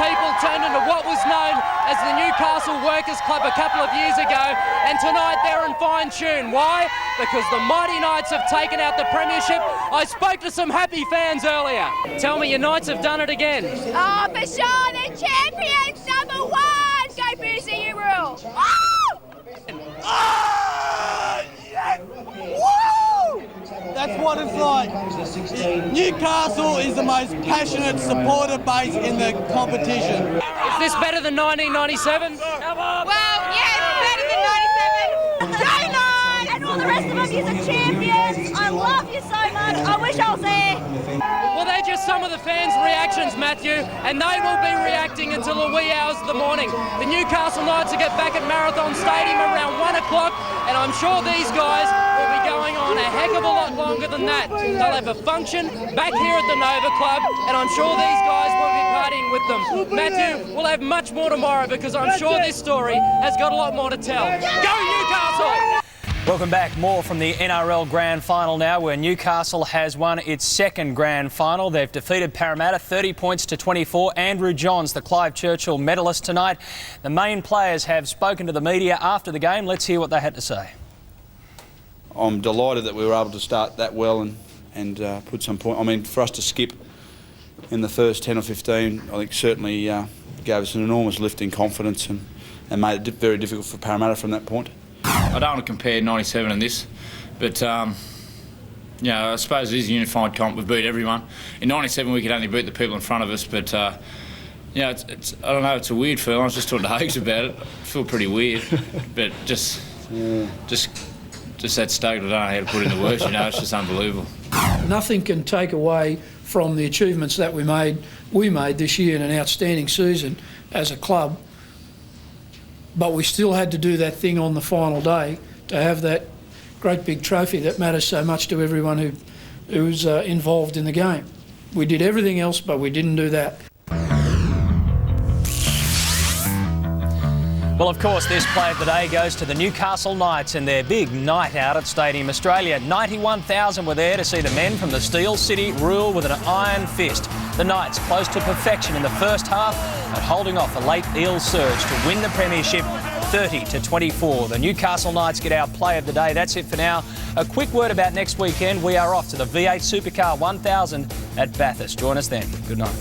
people turned into what was known as the Newcastle Workers Club a couple of years ago, and tonight they're in fine tune. Why? Because the Mighty Knights have taken out the Premiership. I spoke to some happy fans earlier. Tell me your Knights have done it again. Oh, for sure, they're champions, #1. Go Boozy, you rule. Woo! That's what it's like. Newcastle is the most passionate supporter base in the competition. Is this better than 1997? Well, yeah, it's better than 97. Go Knights! And all the rest of you are champions. I love you so much. I wish I was there. Well, they're just some of the fans' reactions, Matthew, and they will be reacting until the wee hours of the morning. The Newcastle Knights will get back at Marathon Stadium around 1 o'clock, and I'm sure these guys will be going on a heck of a lot longer than that. They'll have a function back here at the Nova Club, and I'm sure these guys will be partying with them. Matthew, we'll have much more tomorrow because I'm sure this story has got a lot more to tell. Go Newcastle! Welcome back. More from the NRL Grand Final now, where Newcastle has won its second Grand Final. They've defeated Parramatta 30 points to 24. Andrew Johns, the Clive Churchill medalist tonight. The main players have spoken to the media after the game. Let's hear what they had to say. I'm delighted that we were able to start that well and put some point. I mean, for us to skip in the first 10 or 15, I think certainly gave us an enormous lift in confidence and made it very difficult for Parramatta from that point. I don't want to compare 97 and this, but I suppose it is a unified comp. We've beat everyone. In 97 we could only beat the people in front of us, but it's I don't know, it's a weird feeling. I was just talking to Hogs about it. I feel pretty weird, but just that stoked. I don't know how to put it in the words. It's just unbelievable. Nothing can take away from the achievements that we made this year in an outstanding season as a club. But we still had to do that thing on the final day to have that great big trophy that matters so much to everyone who's involved in the game. We did everything else, but we didn't do that. Well, of course, this play of the day goes to the Newcastle Knights and their big night out at Stadium Australia. 91,000 were there to see the men from the Steel City rule with an iron fist. The Knights close to perfection in the first half and holding off a late Eels surge to win the premiership 30-24. The Newcastle Knights get our play of the day. That's it for now. A quick word about next weekend. We are off to the V8 Supercar 1000 at Bathurst. Join us then. Good night.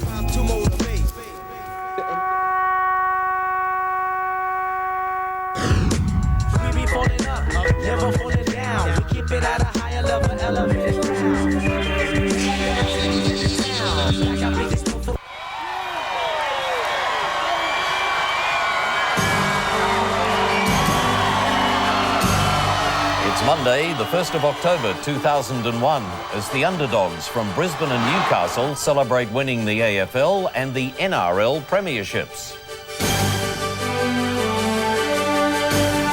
Never falling down. We keep it at a higher level, elevated. Sunday, the 1st of October 2001, as the underdogs from Brisbane and Newcastle celebrate winning the AFL and the NRL premierships.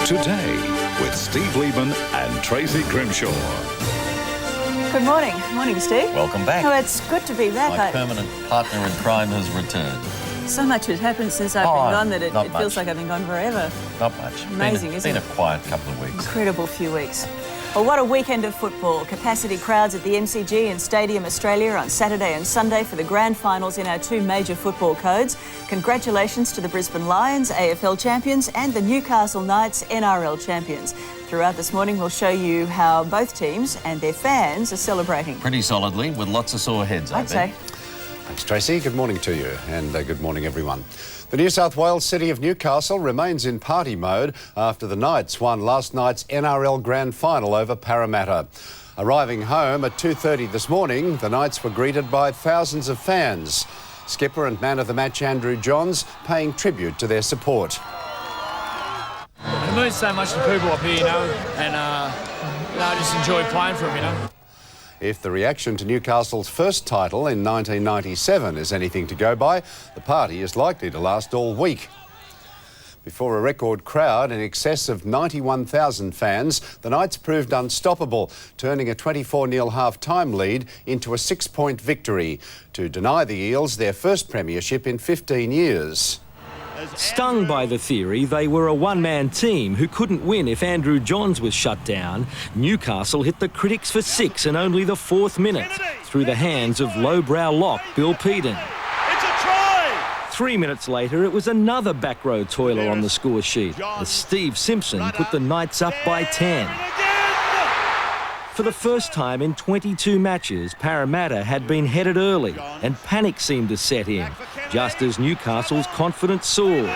Today with Steve Liebman and Tracy Grimshaw. Good morning. Morning, Steve. Welcome back. Oh, it's good to be back. My permanent partner in crime has returned. So much has happened since I've been gone that it feels like I've been gone forever. Not much. Amazing, isn't it? It's been a quiet couple of weeks. Incredible few weeks. Well, what a weekend of football. Capacity crowds at the MCG and Stadium Australia on Saturday and Sunday for the grand finals in our two major football codes. Congratulations to the Brisbane Lions, AFL champions, and the Newcastle Knights, NRL champions. Throughout this morning, we'll show you how both teams and their fans are celebrating. Pretty solidly, with lots of sore heads, I'd say. Thanks, Tracy. Good morning to you, and good morning, everyone. The New South Wales city of Newcastle remains in party mode after the Knights won last night's NRL Grand Final over Parramatta. Arriving home at 2:30 this morning, the Knights were greeted by thousands of fans. Skipper and man of the match Andrew Johns paying tribute to their support. It means so much to people up here, and I just enjoy playing for them, If the reaction to Newcastle's first title in 1997 is anything to go by, the party is likely to last all week. Before a record crowd in excess of 91,000 fans, the Knights proved unstoppable, turning a 24-0 half-time lead into a 6-point victory to deny the Eels their first premiership in 15 years. Stung by the theory they were a one-man team who couldn't win if Andrew Johns was shut down, Newcastle hit the critics for 6 in only the 4th minute through the hands of lowbrow lock Bill Peden. It's a try! 3 minutes later, it was another back row toiler on the score sheet as Steve Simpson put the Knights up by 10. For the first time in 22 matches, Parramatta had been headed early and panic seemed to set in, just as Newcastle's confidence soared.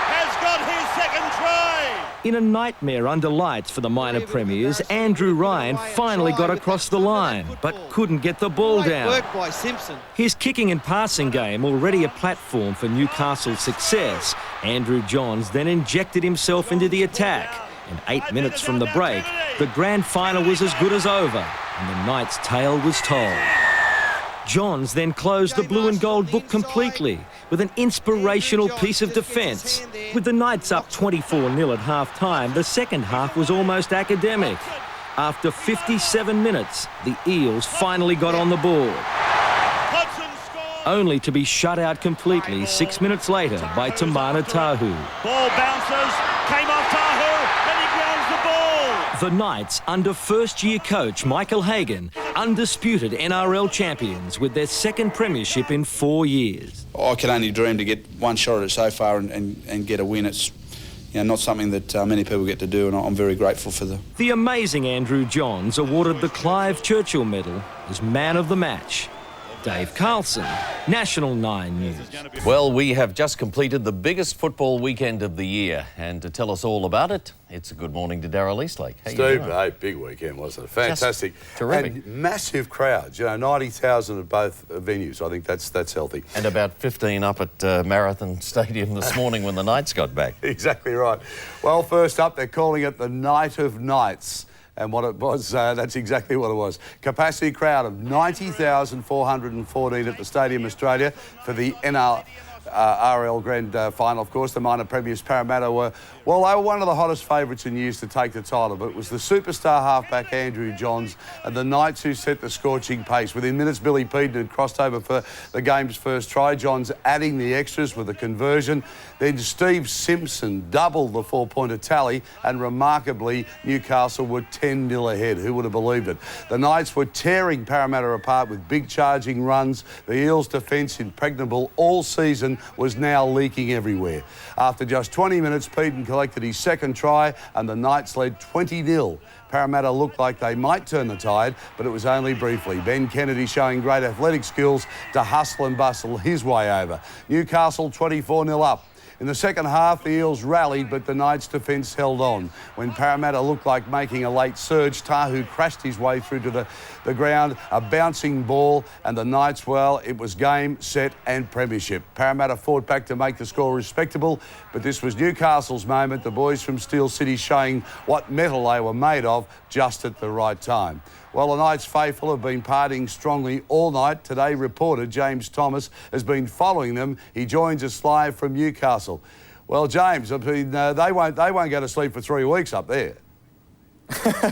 Has got his second try! In a nightmare under lights for the minor premiers, Andrew Ryan finally got across the line, but couldn't get the ball down. Work by Simpson. His kicking and passing game already a platform for Newcastle's success, Andrew Johns then injected himself into the attack. And 8 minutes from the break, the grand final was as good as over, and the Knights' tale was told. Johns then closed the blue and gold book completely with an inspirational piece of defence. With the Knights up 24-0 at half-time, the second half was almost academic. After 57 minutes, the Eels finally got on the board, only to be shut out completely 6 minutes later by Tamana Tahu. Ball bounces, came off Tahu, and he grounds the ball. The Knights, under first-year coach Michael Harragon, undisputed NRL champions with their second premiership in 4 years. I can only dream to get one shot at it so far and get a win. It's not something that many people get to do, and I'm very grateful for them. The amazing Andrew Johns awarded the Clive Churchill Medal as man of the match. Dave Carlson, National 9 News. Well, we have just completed the biggest football weekend of the year, and to tell us all about it, it's a good morning to Darren Eastlake. How Steve, hey, big weekend, wasn't it? Fantastic. Just terrific. And massive crowds, 90,000 at both venues. I think that's healthy. And about 15 up at Marathon Stadium this morning when the Knights got back. Exactly right. Well, first up, they're calling it the Night of Nights. And what it was, that's exactly what it was. Capacity crowd of 90,414 at the Stadium Australia for the NRL Grand Final. Of course, the minor premiers Parramatta were one of the hottest favourites in years to take the title, but it was the superstar halfback Andrew Johns and the Knights who set the scorching pace. Within minutes, Billy Peden had crossed over for the game's first try, Johns adding the extras with a conversion. Then Steve Simpson doubled the 4-pointer tally, and remarkably, Newcastle were 10-0 ahead. Who would have believed it? The Knights were tearing Parramatta apart with big charging runs. The Eels' defence, impregnable all season, was now leaking everywhere. After just 20 minutes, Peden collected his second try, and the Knights led 20-0. Parramatta looked like they might turn the tide, but it was only briefly. Ben Kennedy showing great athletic skills to hustle and bustle his way over. Newcastle 24-0 up. In the second half, the Eels rallied, but the Knights' defence held on. When Parramatta looked like making a late surge, Tahu crashed his way through to the ground, a bouncing ball, and the Knights, well, it was game, set and premiership. Parramatta fought back to make the score respectable, but this was Newcastle's moment, the boys from Steel City showing what metal they were made of just at the right time. Well, the Knights faithful have been partying strongly all night. Today, reporter James Thomas has been following them. He joins us live from Newcastle. Well, James, I mean, they won't go to sleep for 3 weeks up there.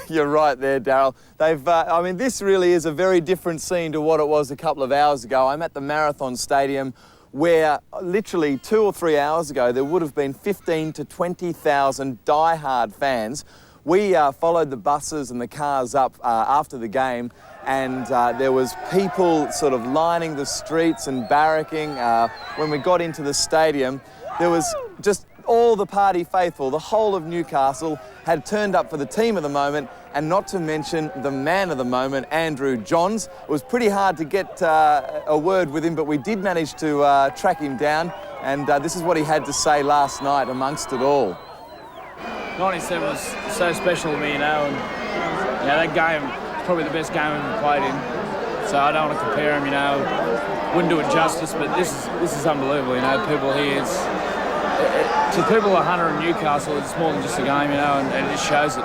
You're right there, Darryl. I mean, this really is a very different scene to what it was a couple of hours ago. I'm at the Marathon Stadium, where literally 2 or 3 hours ago there would have been 15 to 20,000 die-hard fans. We followed the buses and the cars up after the game, and there was people sort of lining the streets and barracking. When we got into the stadium, there was just all the party faithful. The whole of Newcastle had turned up for the team of the moment, and not to mention the man of the moment, Andrew Johns. It was pretty hard to get a word with him, but we did manage to track him down, and this is what he had to say last night amongst it all. 97 was so special to me, you know, and that game is probably the best game I've ever played in. So I don't want to compare them, you know, wouldn't do it justice, but this is unbelievable, you know. People here, to people at Hunter and Newcastle, it's more than just a game, you know, and it just shows it.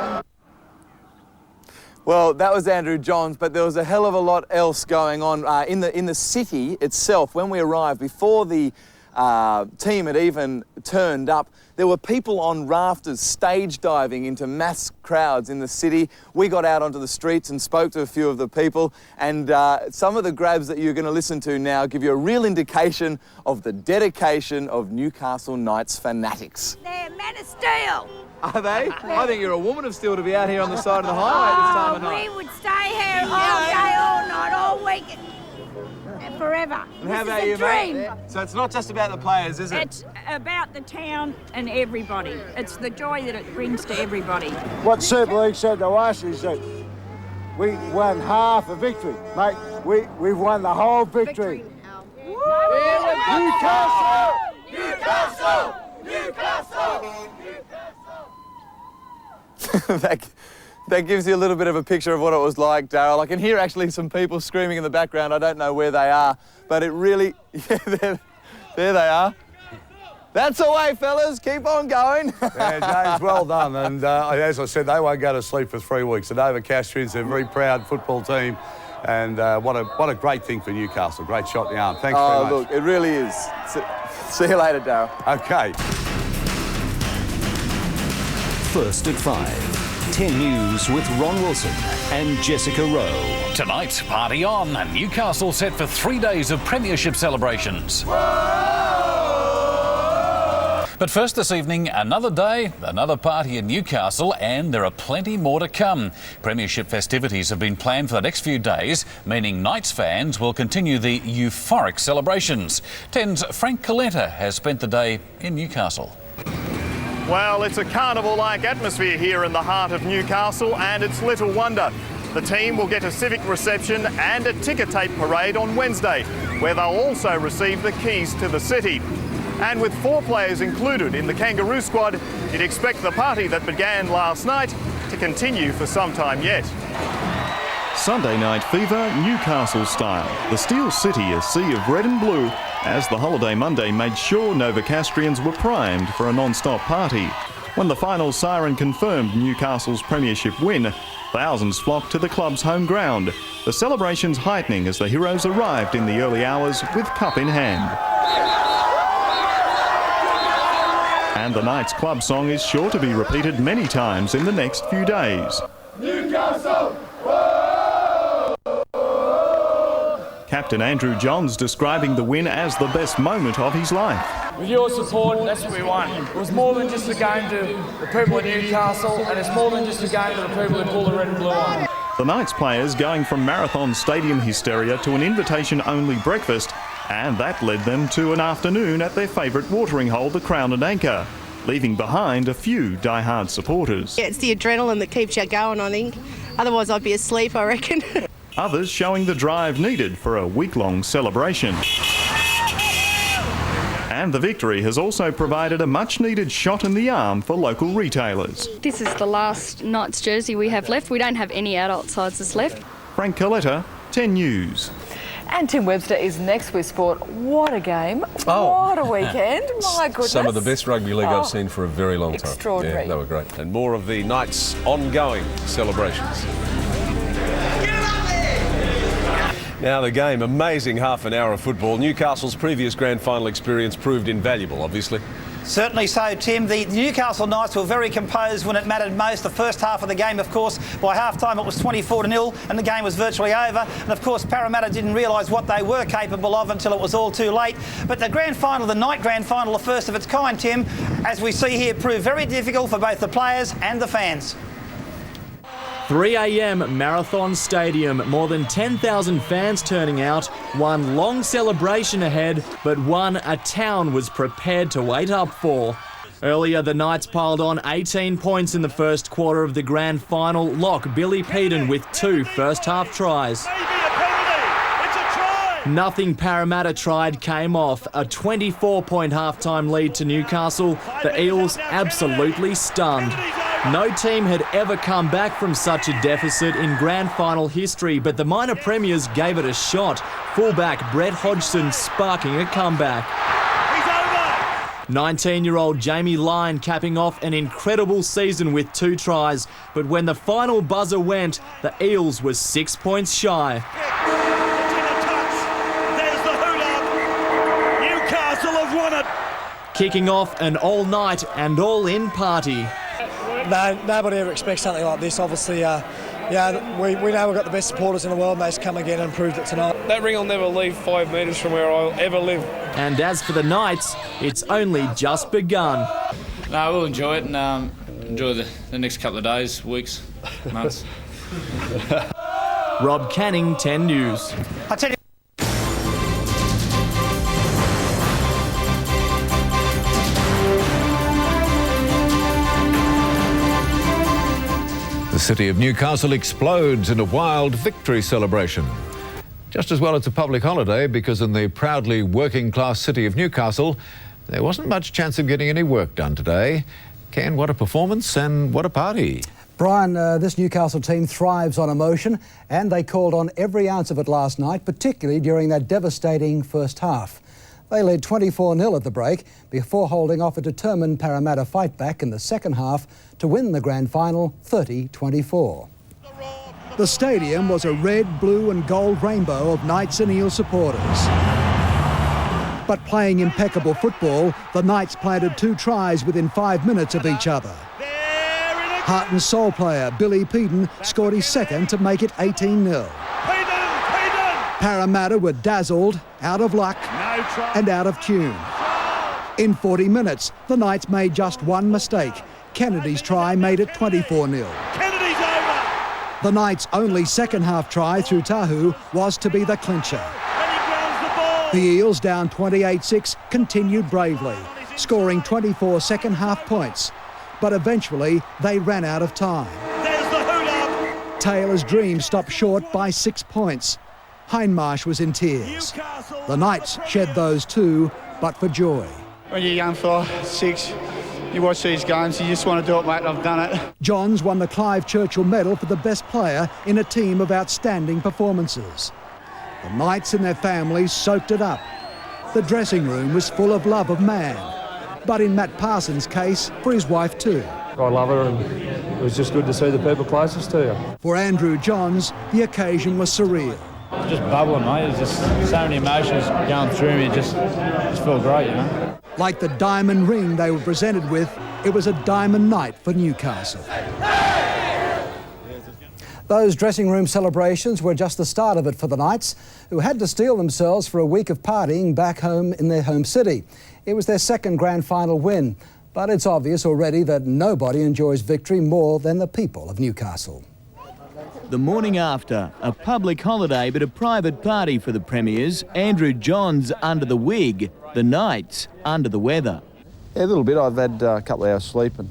Well, that was Andrew Johns, but there was a hell of a lot else going on in the city itself. When we arrived, before the team had even turned up, there were people on rafters stage diving into mass crowds in the city. We got out onto the streets and spoke to a few of the people, and some of the grabs that you're going to listen to now give you a real indication of the dedication of Newcastle Knights fanatics. They're men of steel. Are they? I think you're a woman of steel to be out here on the side of the highway at this time of night. We would stay here all day, all night, all week, forever. And how about you, mate? So it's not just about the players, is it? It's about the town and everybody. It's the joy that it brings to everybody. What Super League said to us is that we won half a victory, mate. We've won the whole victory. Newcastle! Newcastle! Newcastle! That gives you a little bit of a picture of what it was like, Darryl. I can hear actually some people screaming in the background. I don't know where they are, but it really... Yeah, there they are. That's the way, fellas. Keep on going. Yeah, James, well done. And as I said, they won't go to sleep for 3 weeks. The Nova Castrians are a very proud football team, and what a great thing for Newcastle. Great shot in the arm. Thanks very much. Oh, look, it really is. See you later, Darryl. OK. First at 5. 10 News with Ron Wilson and Jessica Rowe. Tonight, party on, and Newcastle set for 3 days of premiership celebrations. But first this evening, another day, another party in Newcastle, and there are plenty more to come. Premiership festivities have been planned for the next few days, meaning Knights fans will continue the euphoric celebrations. 10's Frank Coletta has spent the day in Newcastle. Well, it's a carnival-like atmosphere here in the heart of Newcastle, and it's little wonder. The team will get a civic reception and a ticker tape parade on Wednesday, where they'll also receive the keys to the city. And with 4 players included in the Kangaroo squad, you'd expect the party that began last night to continue for some time yet. Sunday night fever, Newcastle style. The Steel City, a sea of red and blue, as the holiday Monday made sure Novocastrians were primed for a non-stop party. When the final siren confirmed Newcastle's premiership win, thousands flocked to the club's home ground, the celebrations heightening as the heroes arrived in the early hours with cup in hand. And the Knights club song is sure to be repeated many times in the next few days. Newcastle! Captain Andrew Johns describing the win as the best moment of his life. With your support, that's what we won. It was more than just a game to the people of Newcastle, and it's more than just a game to the people who pull the red and blue on. The Knights players going from Marathon Stadium hysteria to an invitation-only breakfast, and that led them to an afternoon at their favourite watering hole, the Crown and Anchor, leaving behind a few die-hard supporters. Yeah, it's the adrenaline that keeps you going, I think. Otherwise I'd be asleep, I reckon. Others showing the drive needed for a week-long celebration. And the victory has also provided a much-needed shot in the arm for local retailers. This is the last Knights jersey we have left. We don't have any adult sizes left. Frank Coletta, 10 News. And Tim Webster is next with sport. What a game. Oh. What a weekend. My goodness. Some of the best rugby league I've seen for a very long time. Extraordinary. Yeah, they were great. And more of the Knights' ongoing celebrations. Now the game, amazing half an hour of football. Newcastle's previous grand final experience proved invaluable, obviously. Certainly so, Tim. The Newcastle Knights were very composed when it mattered most. The first half of the game, of course, by half-time it was 24-0 and the game was virtually over. And, of course, Parramatta didn't realise what they were capable of until it was all too late. But the grand final, the night grand final, the first of its kind, Tim, as we see here, proved very difficult for both the players and the fans. 3 a.m. Marathon Stadium, more than 10,000 fans turning out, one long celebration ahead, but one a town was prepared to wait up for. Earlier, the Knights piled on 18 points in the first quarter of the grand final. Lock Billy Peden with 2 first-half tries. Nothing Parramatta tried came off. A 24-point half-time lead to Newcastle. The Eels absolutely stunned. No team had ever come back from such a deficit in grand final history, but the minor premiers gave it a shot. Fullback Brett Hodgson sparking a comeback. 19-year-old Jamie Lyon capping off an incredible season with 2 tries, but when the final buzzer went, the Eels were 6 points shy. Newcastle have won it. Kicking off an all-night and all-in party. No, nobody ever expects something like this. Obviously, we know we've got the best supporters in the world, and they've come again and proved it tonight. That ring will never leave 5 metres from where I'll ever live. And as for the Knights, it's only just begun. No, we'll enjoy it and enjoy the next couple of days, weeks, months. Rob Canning, 10 News. I tell you. The city of Newcastle explodes in a wild victory celebration. Just as well it's a public holiday, because in the proudly working-class city of Newcastle, there wasn't much chance of getting any work done today. Ken, what a performance and what a party. Brian, this Newcastle team thrives on emotion, and they called on every ounce of it last night, particularly during that devastating first half. They led 24-0 at the break before holding off a determined Parramatta fight back in the second half to win the grand final 30-24. The stadium was a red, blue and gold rainbow of Knights and Eels supporters. But playing impeccable football, the Knights planted 2 tries within 5 minutes of each other. Heart and soul player Billy Peden scored his second to make it 18-0. Parramatta were dazzled, out of luck and out of tune. In 40 minutes, the Knights made just one mistake. Kennedy's try made it 24-0. The Knights' only second-half try through Tahu was to be the clincher. The Eels, down 28-6, continued bravely, scoring 24 second-half points. But eventually, they ran out of time. Taylor's dream stopped short by 6 points. Hindmarsh was in tears. The Knights shed those too, but for joy. When you're young for 6, you watch these games, you just want to do it, mate, and I've done it. Johns won the Clive Churchill Medal for the best player in a team of outstanding performances. The Knights and their families soaked it up. The dressing room was full of love of man, but in Matt Parsons' case, for his wife too. I love her, and it was just good to see the people closest to her. For Andrew Johns, the occasion was surreal. Just bubbling, mate. There's just so many emotions going through me. It just felt great, you know. Like the diamond ring they were presented with, it was a diamond night for Newcastle. Those dressing room celebrations were just the start of it for the Knights, who had to steel themselves for a week of partying back home in their home city. It was their second grand final win, but it's obvious already that nobody enjoys victory more than the people of Newcastle. The morning after, a public holiday but a private party for the premiers. Andrew Johns under the wig, the Knights under the weather. Yeah, a little bit. I've had a couple of hours sleep, and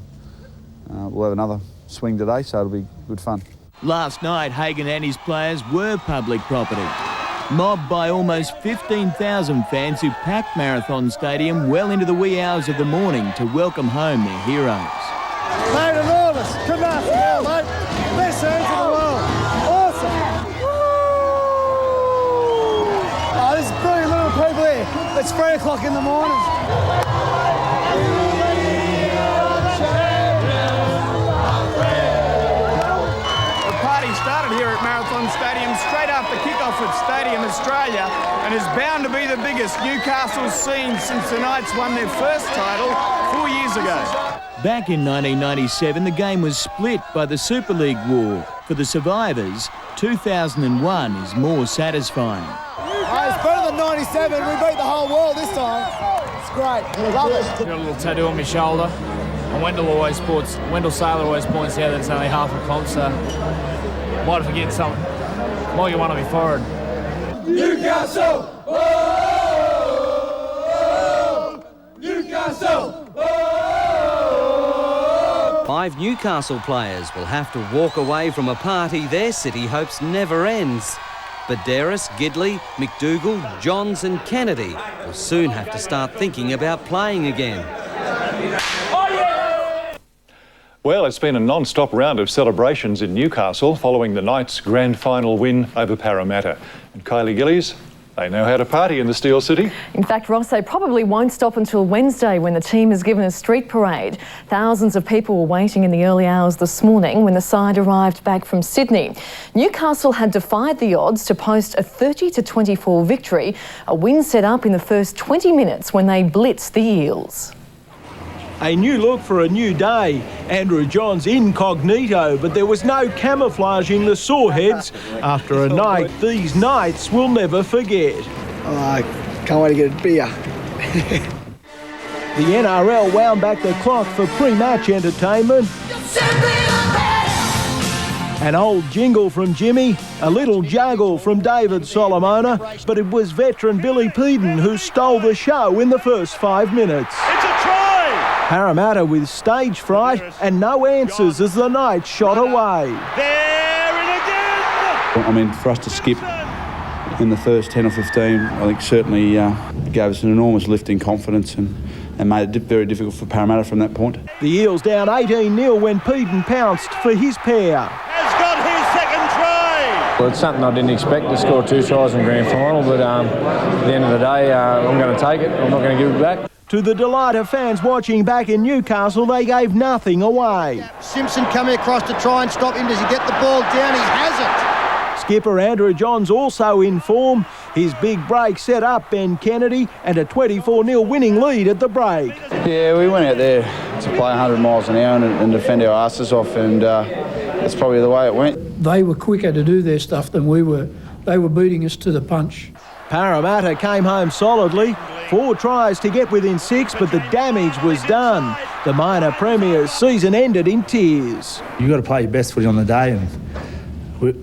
we'll have another swing today, so it'll be good fun. Last night, Harragon and his players were public property. mobbed by almost 15,000 fans who packed Marathon Stadium well into the wee hours of the morning to welcome home their heroes. Mate, enormous. Couldn't ask for more, mate. Best scenes in the world. Awesome. Oh, this is brilliant little people here. It's 3 o'clock in the morning. The party started here at Marathon Stadium straight after kick-off at Stadium Australia and is bound to be the biggest Newcastle's seen since the Knights won their first title 4 years ago. Back in 1997, the game was split by the Super League war. For the survivors, 2001 is more satisfying. It's better than 97. We beat the whole world this time. It's great. Love it. Got a little tattoo on my shoulder. And Wendall Sailor always points out that it's only half a comp, so might forget something. Might get one of me forward. Newcastle! Oh! Newcastle! Oh! 5 Newcastle players will have to walk away from a party their city hopes never ends. Badderas, Gidley, McDougall, Johns and Kennedy will soon have to start thinking about playing again. Well, it's been a non-stop round of celebrations in Newcastle following the Knights' grand final win over Parramatta. And Kylie Gillies, they know how to party in the Steel City. In fact, Ross, they probably won't stop until Wednesday when the team is given a street parade. Thousands of people were waiting in the early hours this morning when the side arrived back from Sydney. Newcastle had defied the odds to post a 30-24 victory, a win set up in the first 20 minutes when they blitzed the Eels. A new look for a new day. Andrew Johns incognito, but there was no camouflaging the soreheads after a night these Knights will never forget. Oh, I can't wait to get a beer. The NRL wound back the clock for pre-match entertainment. An old jingle from Jimmy, a little juggle from David Solomona, but it was veteran Billy Peden who stole the show in the first 5 minutes. It's a try! Parramatta with stage fright and no answers as the Knights shot away. There and again! I mean, for us to skip in the first 10 or 15, I think certainly gave us an enormous lift in confidence and made it very difficult for Parramatta from that point. The Eels down 18-0 when Peden pounced for his pair. Has got his second try! Well, it's something I didn't expect to score 2 tries in the grand final, but at the end of the day, I'm going to take it. I'm not going to give it back. To the delight of fans watching back in Newcastle, they gave nothing away. Simpson coming across to try and stop him. Does he get the ball down? He hasn't. Skipper Andrew Johns also in form. His big break set up Ben Kennedy and a 24-0 winning lead at the break. Yeah, we went out there to play 100 miles an hour and defend our asses off, and that's probably the way it went. They were quicker to do their stuff than we were. They were beating us to the punch. Parramatta came home solidly. 4 tries to get within 6, but the damage was done. The minor premier's season ended in tears. You've got to play your best footy on the day,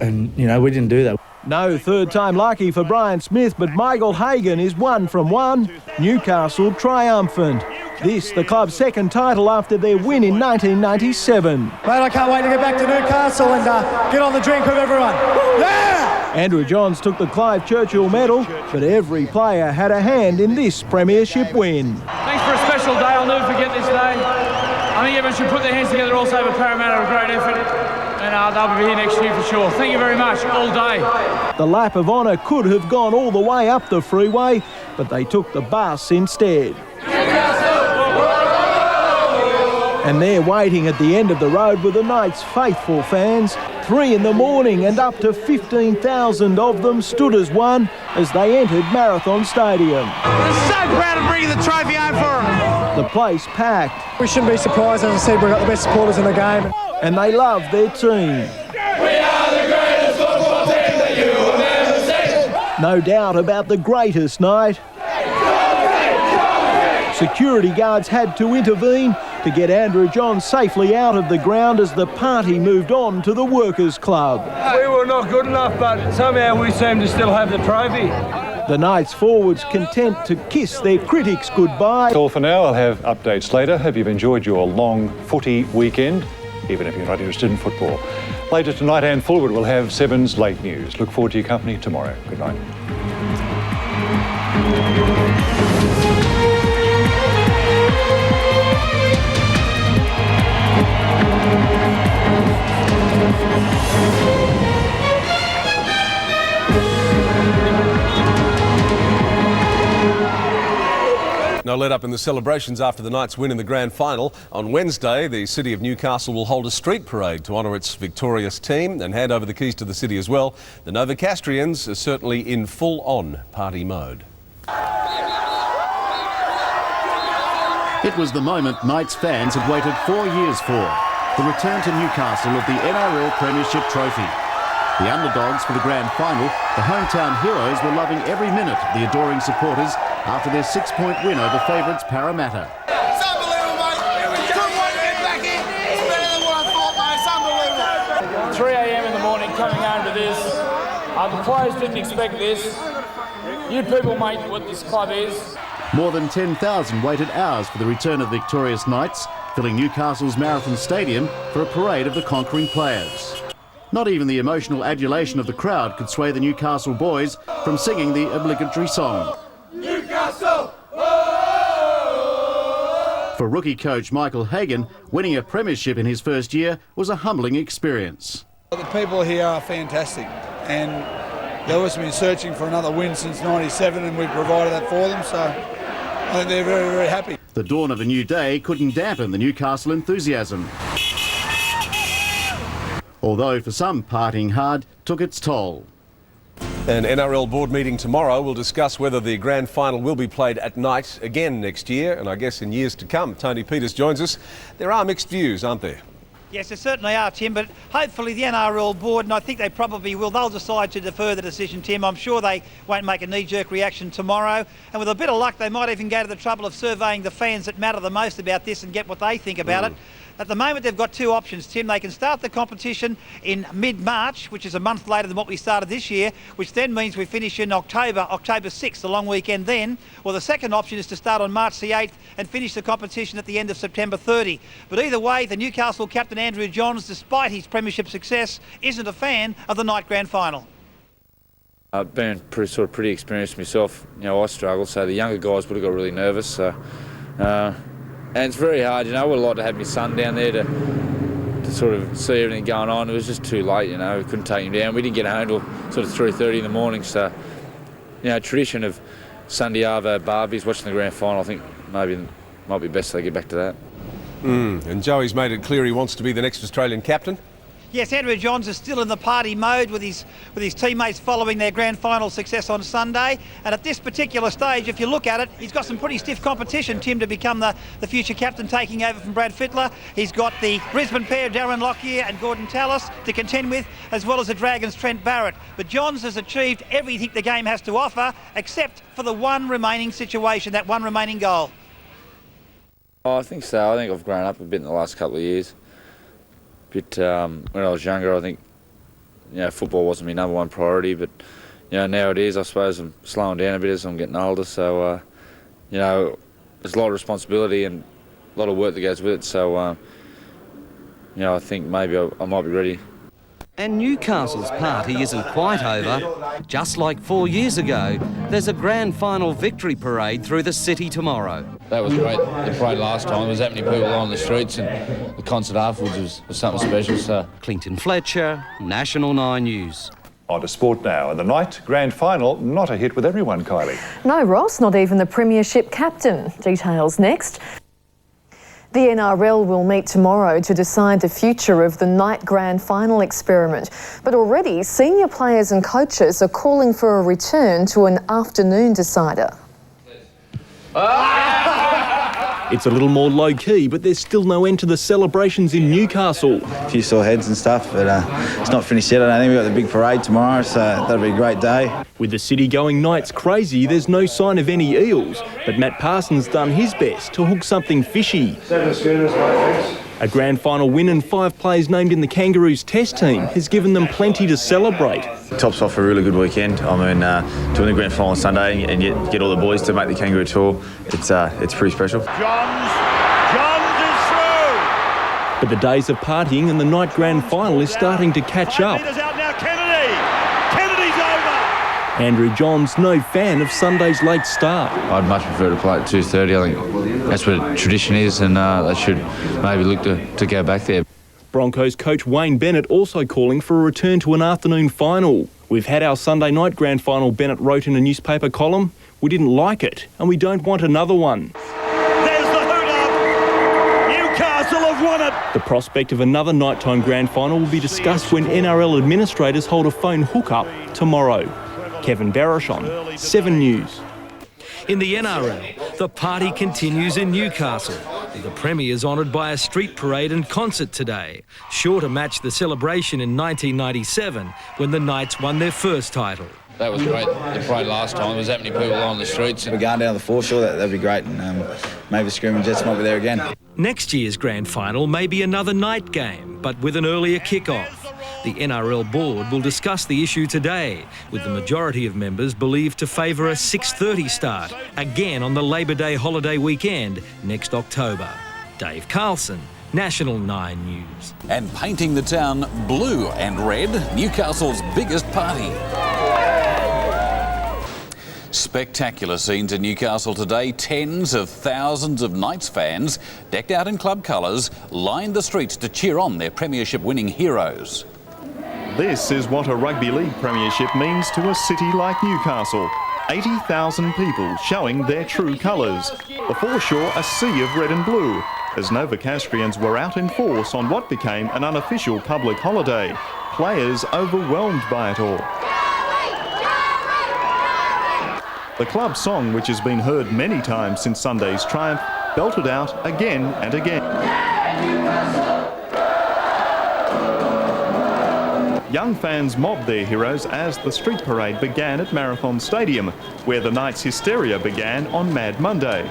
and you know, we didn't do that. No third time lucky for Brian Smith, but Michael Harragon is 1 from 1. Newcastle triumphant. This, the club's second title after their win in 1997. Mate, I can't wait to get back to Newcastle and get on the drink with everyone. Yeah! Andrew Johns took the Clive Churchill medal, but every player had a hand in this premiership win. Thanks for a special day. I'll never forget this day. I think everyone should put their hands together also for Parramatta, a great effort. And they'll be here next year for sure. Thank you very much, all day. The lap of honour could have gone all the way up the freeway, but they took the bus instead. And there waiting at the end of the road were the Knights' faithful fans. 3 in the morning and up to 15,000 of them stood as one as they entered Marathon Stadium. We're so proud of bringing the trophy home for them. The place packed. We shouldn't be surprised, as I said, we've got the best supporters in the game. And they love their team. We are the greatest football team that you will ever see. No doubt about the greatest night. Security guards had to intervene to get Andrew Johns safely out of the ground as the party moved on to the Workers' Club. We were not good enough, but somehow we seem to still have the trophy. The Knights forwards content to kiss their critics goodbye. That's all for now. I'll have updates later. Hope you've enjoyed your long footy weekend, even if you're not interested in football. Later tonight, Anne Fulwood will have 7's late news. Look forward to your company tomorrow. Good night. No let up in the celebrations after the night's win in the grand final. On Wednesday, the city of Newcastle will hold a street parade to honour its victorious team and hand over the keys to the city as well. The Novocastrians are certainly in full-on party mode. It was the moment Knights fans had waited 4 years for. The return to Newcastle of the NRL Premiership Trophy. The underdogs for the grand final, the hometown heroes were loving every minute of the adoring supporters after their 6-point win over favourites Parramatta. It's unbelievable, mate. Couldn't wait to get back in. It's better than what I thought, mate. It's unbelievable. 3 a.m. in the morning coming home to this. The players didn't expect this. You people make what this club is. More than 10,000 waited hours for the return of victorious Knights, filling Newcastle's Marathon Stadium for a parade of the conquering players. Not even the emotional adulation of the crowd could sway the Newcastle boys from singing the obligatory song. Newcastle! For rookie coach Michael Harragon, winning a premiership in his first year was a humbling experience. The people here are fantastic, and they've obviously been searching for another win since '97, and we provided that for them, so I think they're very, very happy. The dawn of a new day couldn't dampen the Newcastle enthusiasm. Although for some, partying hard took its toll. An NRL board meeting tomorrow will discuss whether the grand final will be played at night again next year, and I guess in years to come. Tony Peters joins us. There are mixed views, aren't there? Yes, there certainly are, Tim, but hopefully the NRL board, and I think they probably will, they'll decide to defer the decision, Tim. I'm sure they won't make a knee-jerk reaction tomorrow, and with a bit of luck they might even go to the trouble of surveying the fans that matter the most about this and get what they think about it. At the moment, they've got two options, Tim. They can start the competition in mid-March, which is a month later than what we started this year, which then means we finish in October 6th, the long weekend then. Or the second option is to start on March the 8th and finish the competition at the end of September 30. But either way, the Newcastle captain Andrew Johns, despite his premiership success, isn't a fan of the night grand final. I've been pretty experienced myself. You know, I struggle, so the younger guys would have got really nervous. So. And it's very hard, you know. I would have liked to have my son down there to sort of see everything going on. It was just too late, you know. We couldn't take him down. We didn't get home till sort of 3:30 in the morning. So, you know, tradition of Sunday Arvo Barbies watching the grand final, I think maybe it might be best they get back to that. And Joey's made it clear he wants to be the next Australian captain. Yes, Andrew Johns is still in the party mode with his teammates following their grand final success on Sunday. And at this particular stage, if you look at it, he's got some pretty stiff competition, Tim, to become the future captain, taking over from Brad Fittler. He's got the Brisbane pair, Darren Lockyer and Gordon Tallis, to contend with, as well as the Dragons' Trent Barrett. But Johns has achieved everything the game has to offer, except for the one remaining situation, that one remaining goal. Oh, I think so. I think I've grown up a bit in the last couple of years. When I was younger, I think, you know, football wasn't my number one priority, but, you know, now it is. I suppose I'm slowing down a bit as I'm getting older, so, you know, there's a lot of responsibility and a lot of work that goes with it, so, you know, I think maybe I might be ready. And Newcastle's party isn't quite over. Just like 4 years ago, there's a grand final victory parade through the city tomorrow. That was great, the parade last time. There was that many people on the streets, and the concert afterwards was something special. So, Clinton Fletcher, National 9 News. On to sport now. And the night grand final, not a hit with everyone, Kylie. No, Ross, not even the premiership captain. Details next. The NRL will meet tomorrow to decide the future of the night grand final experiment. But already, senior players and coaches are calling for a return to an afternoon decider. It's a little more low-key, but there's still no end to the celebrations in Newcastle. A few sore heads and stuff, but it's not finished yet. I don't think we've got the big parade tomorrow, so that'll be a great day. With the city going Knights crazy, there's no sign of any eels, but Matt Parsons done his best to hook something fishy. 7 schooners, mate, thanks. A grand final win and 5 players named in the Kangaroos test team has given them plenty to celebrate. Tops off a really good weekend. I mean, doing the grand final on Sunday and yet get all the boys to make the Kangaroo tour, it's pretty special. Johns is through. But the days of partying and the night grand final is starting to catch up. Out now, Kennedy. Kennedy's over. Andrew Johns no fan of Sunday's late start. I'd much prefer to play at 2:30. I think that's what tradition is, and they should maybe look to go back there. Broncos coach Wayne Bennett also calling for a return to an afternoon final. We've had our Sunday night grand final, Bennett wrote in a newspaper column. We didn't like it, and we don't want another one. There's the hoot-up. Newcastle have won it. The prospect of another nighttime grand final will be discussed when NRL administrators hold a phone hookup tomorrow. Kevin Barashon, 7 News. In the NRL, the party continues in Newcastle. The Premier's honoured by a street parade and concert today, sure to match the celebration in 1997 when the Knights won their first title. That was great. The parade last time, there was that many people on the streets. We're going down the foreshore, that'd be great, and maybe the Screaming Jets might be there again. Next year's grand final may be another night game, but with an earlier kick-off. The NRL board will discuss the issue today, with the majority of members believed to favour a 6:30 start, again on the Labor Day holiday weekend next October. Dave Carlson, National 9 News. And painting the town blue and red, Newcastle's biggest party. Spectacular scenes in Newcastle today. Tens of thousands of Knights fans, decked out in club colours, lined the streets to cheer on their premiership-winning heroes. This is what a rugby league premiership means to a city like Newcastle. 80,000 people showing their true colours. The foreshore a sea of red and blue, as Novocastrians were out in force on what became an unofficial public holiday. Players overwhelmed by it all. The club song, which has been heard many times since Sunday's triumph, belted out again and again. Young fans mobbed their heroes as the street parade began at Marathon Stadium, where the night's hysteria began on Mad Monday.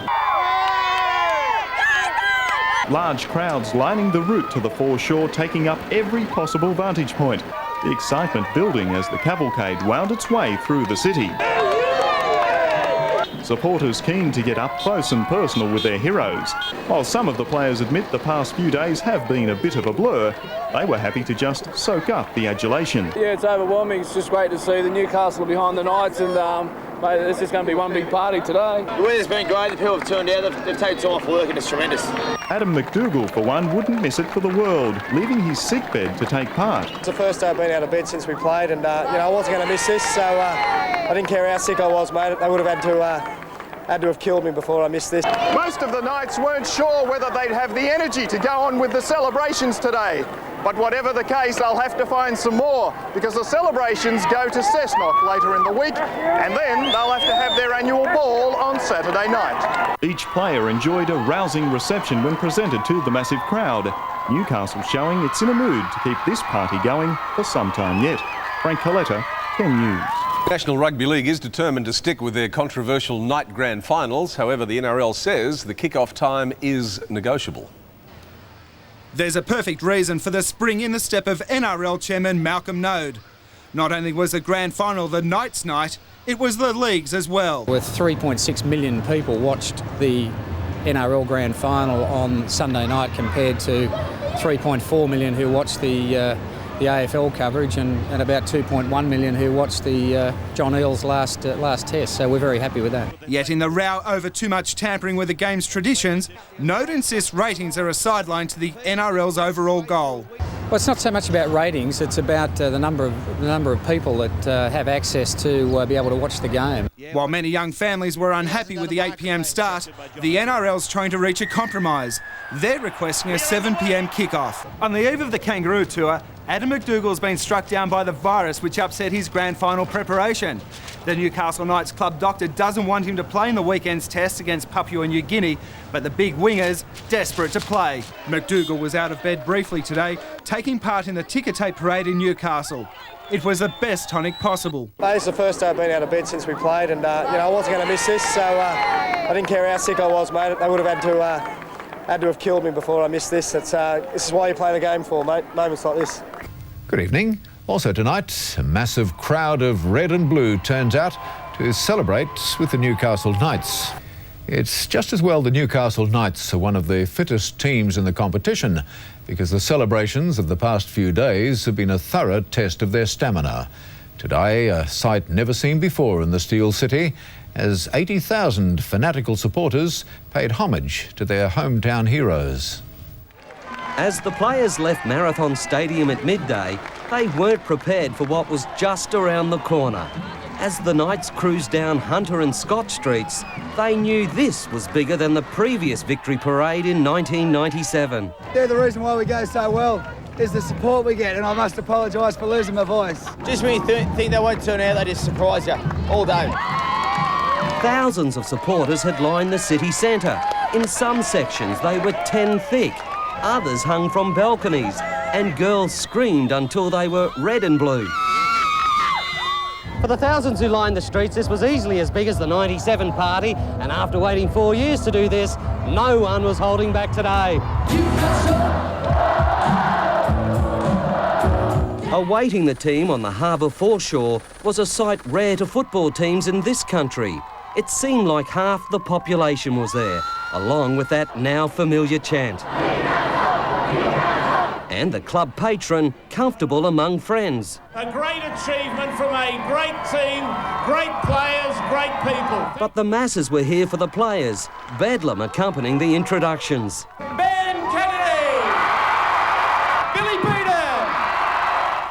Large crowds lining the route to the foreshore, taking up every possible vantage point. The excitement building as the cavalcade wound its way through the city. Supporters keen to get up close and personal with their heroes. While some of the players admit the past few days have been a bit of a blur, they were happy to just soak up the adulation. Yeah, it's overwhelming. It's just great to see the Newcastle behind the Knights, and mate, it's just going to be one big party today. The weather's been great, the people have turned out, they've taken time off work and it's tremendous. Adam McDougall, for one, wouldn't miss it for the world, leaving his sick bed to take part. It's the first day I've been out of bed since we played, and I wasn't going to miss this, so I didn't care how sick I was, mate. They would have had to have killed me before I missed this. Most of the Knights weren't sure whether they'd have the energy to go on with the celebrations today. But whatever the case, they'll have to find some more, because the celebrations go to Cessnock later in the week, and then they'll have to have their annual ball on Saturday night. Each player enjoyed a rousing reception when presented to the massive crowd. Newcastle showing it's in a mood to keep this party going for some time yet. Frank Coletta, 10 News. National Rugby League is determined to stick with their controversial night grand finals. However, the NRL says the kick-off time is negotiable. There's a perfect reason for the spring in the step of NRL chairman Malcolm Node. Not only was the grand final the Knights' night, it was the league's as well. With 3.6 million people watched the NRL grand final on Sunday night compared to 3.4 million who watched the AFL coverage and about 2.1 million who watched the John Eels last test, so we're very happy with that. Yet in the row over too much tampering with the game's traditions, Node insists ratings are a sideline to the NRL's overall goal. Well, it's not so much about ratings, it's about the number of people that have access to be able to watch the game. While many young families were unhappy with the 8 p.m. start, the NRL's trying to reach a compromise. They're requesting a 7 p.m. kick-off. On the eve of the Kangaroo Tour, Adam McDougall's been struck down by the virus which upset his grand final preparation. The Newcastle Knights club doctor doesn't want him to play in the weekend's test against Papua New Guinea, but the big wingers desperate to play. McDougall was out of bed briefly today, taking part in the ticker tape parade in Newcastle. It was the best tonic possible. It's the first day I've been out of bed since we played, and I wasn't going to miss this, so I didn't care how sick I was, mate. They would have had to have killed me before I missed this. This is why you play the game for, mate, moments like this. Good evening. Also tonight, a massive crowd of red and blue turns out to celebrate with the Newcastle Knights. It's just as well the Newcastle Knights are one of the fittest teams in the competition, because the celebrations of the past few days have been a thorough test of their stamina. Today, a sight never seen before in the Steel City, as 80,000 fanatical supporters paid homage to their hometown heroes. As the players left Marathon Stadium at midday, they weren't prepared for what was just around the corner. As the Knights cruised down Hunter and Scott Streets, they knew this was bigger than the previous victory parade in 1997. They're the reason why we go so well, is the support we get, and I must apologise for losing my voice. Just when you think they won't turn out, they just surprise you all day. Thousands of supporters had lined the city centre. In some sections, they were 10 thick. Others hung from balconies, and girls screamed until they were red and blue. For the thousands who lined the streets, this was easily as big as the 97 party, and after waiting 4 years to do this, no one was holding back today. Awaiting the team on the harbour foreshore was a sight rare to football teams in this country. It seemed like half the population was there, along with that now familiar chant. And the club patron comfortable among friends. A great achievement from a great team, great players, great people. But the masses were here for the players, bedlam accompanying the introductions. Ben Kennedy! Billy Beaton!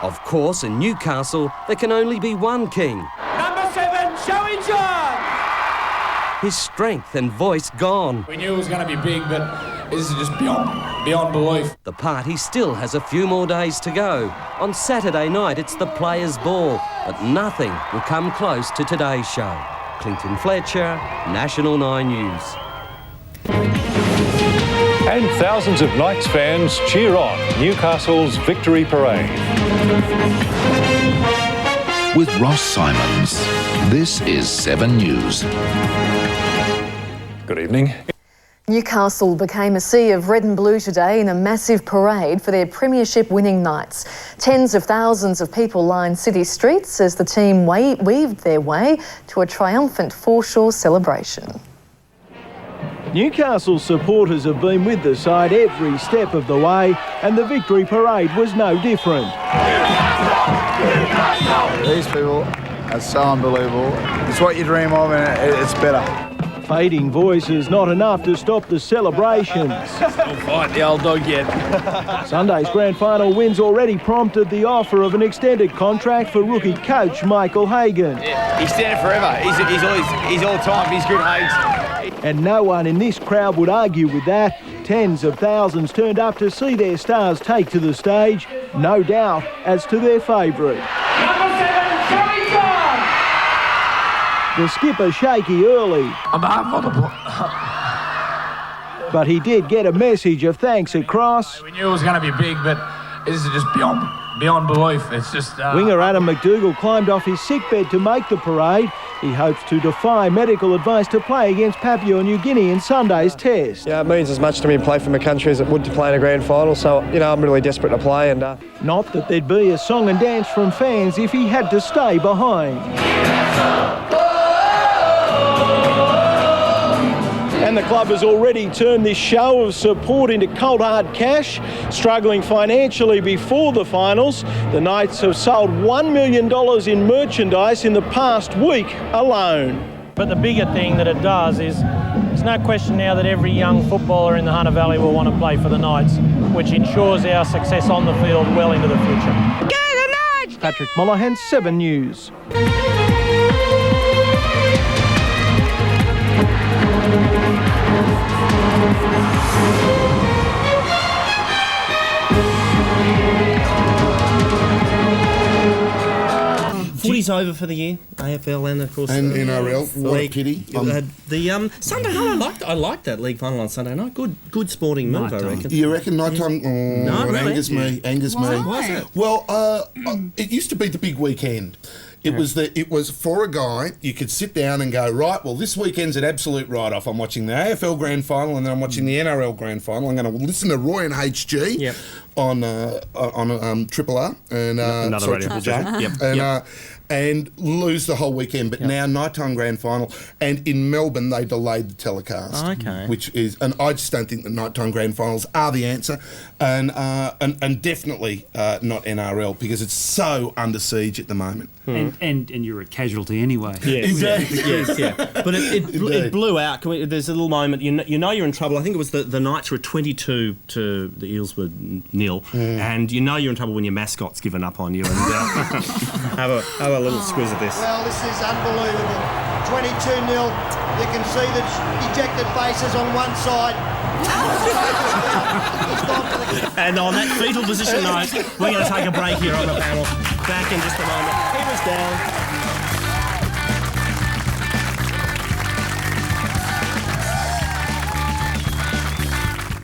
Of course, in Newcastle, there can only be one king. Number 7, Joey John! His strength and voice gone. We knew it was going to be big, but this is just beyond belief. The party still has a few more days to go. On Saturday night, it's the players' ball, but nothing will come close to today's show. Clinton Fletcher, National 9 News. And thousands of Knights fans cheer on Newcastle's victory parade. With Ross Simons, this is 7 News. Good evening. Newcastle became a sea of red and blue today in a massive parade for their premiership-winning Knights. Tens of thousands of people lined city streets as the team weaved their way to a triumphant foreshore celebration. Newcastle supporters have been with the side every step of the way, and the victory parade was no different. These people are so unbelievable. It's what you dream of, and it's better. Fading voices not enough to stop the celebrations. Don't fight the old dog yet. Sunday's grand final wins already prompted the offer of an extended contract for rookie coach Michael Harragon. Yeah, he's staying forever. He's all time. He's good, Hags. And no one in this crowd would argue with that. Tens of thousands turned up to see their stars take to the stage, no doubt as to their favourite. Number 7, Joey John! The skipper shaky early. But he did get a message of thanks across. We knew it was going to be big, but this is just beyond belief. It's just... Winger Adam McDougall climbed off his sickbed to make the parade. He hopes to defy medical advice to play against Papua New Guinea in Sunday's test. Yeah, it means as much to me to play for my country as it would to play in a grand final, so, you know, I'm really desperate to play. And Not that there'd be a song and dance from fans if he had to stay behind. And the club has already turned this show of support into cold hard cash. Struggling financially before the finals, the Knights have sold $1 million in merchandise in the past week alone. But the bigger thing that it does is there's no question now that every young footballer in the Hunter Valley will want to play for the Knights, which ensures our success on the field well into the future. Go the Knights! Patrick Mollahan, 7 News. Footy's over for the year, AFL and of course and NRL. What a pity. The Sunday night, I liked that league final on Sunday night. Good sporting move, I reckon. You reckon night time? No, really? Angers me. Why is it? Well, it used to be the big weekend. It was for a guy, you could sit down and go, right, well, this weekend's an absolute write-off. I'm watching the AFL Grand Final and then I'm watching the NRL Grand Final. I'm going to listen to Roy and HG on Triple R. And, another radio Triple J. and lose the whole weekend. But now nighttime grand final, and in Melbourne they delayed the telecast. Okay. Which is, and I just don't think that nighttime grand finals are the answer, and definitely not NRL, because it's so under siege at the moment. And you're a casualty anyway. Yes, Exactly. yes. But it blew out. There's a little moment. You know you're in trouble. I think it was the Knights were 22 to the Eels were 0, and you know you're in trouble when your mascot's given up on you. And have a little squiz of this. Well, this is unbelievable. 22-0. You can see the dejected faces on one side. And on that fetal position note, we're going to take a break here on the panel. Back in just a moment. He was down.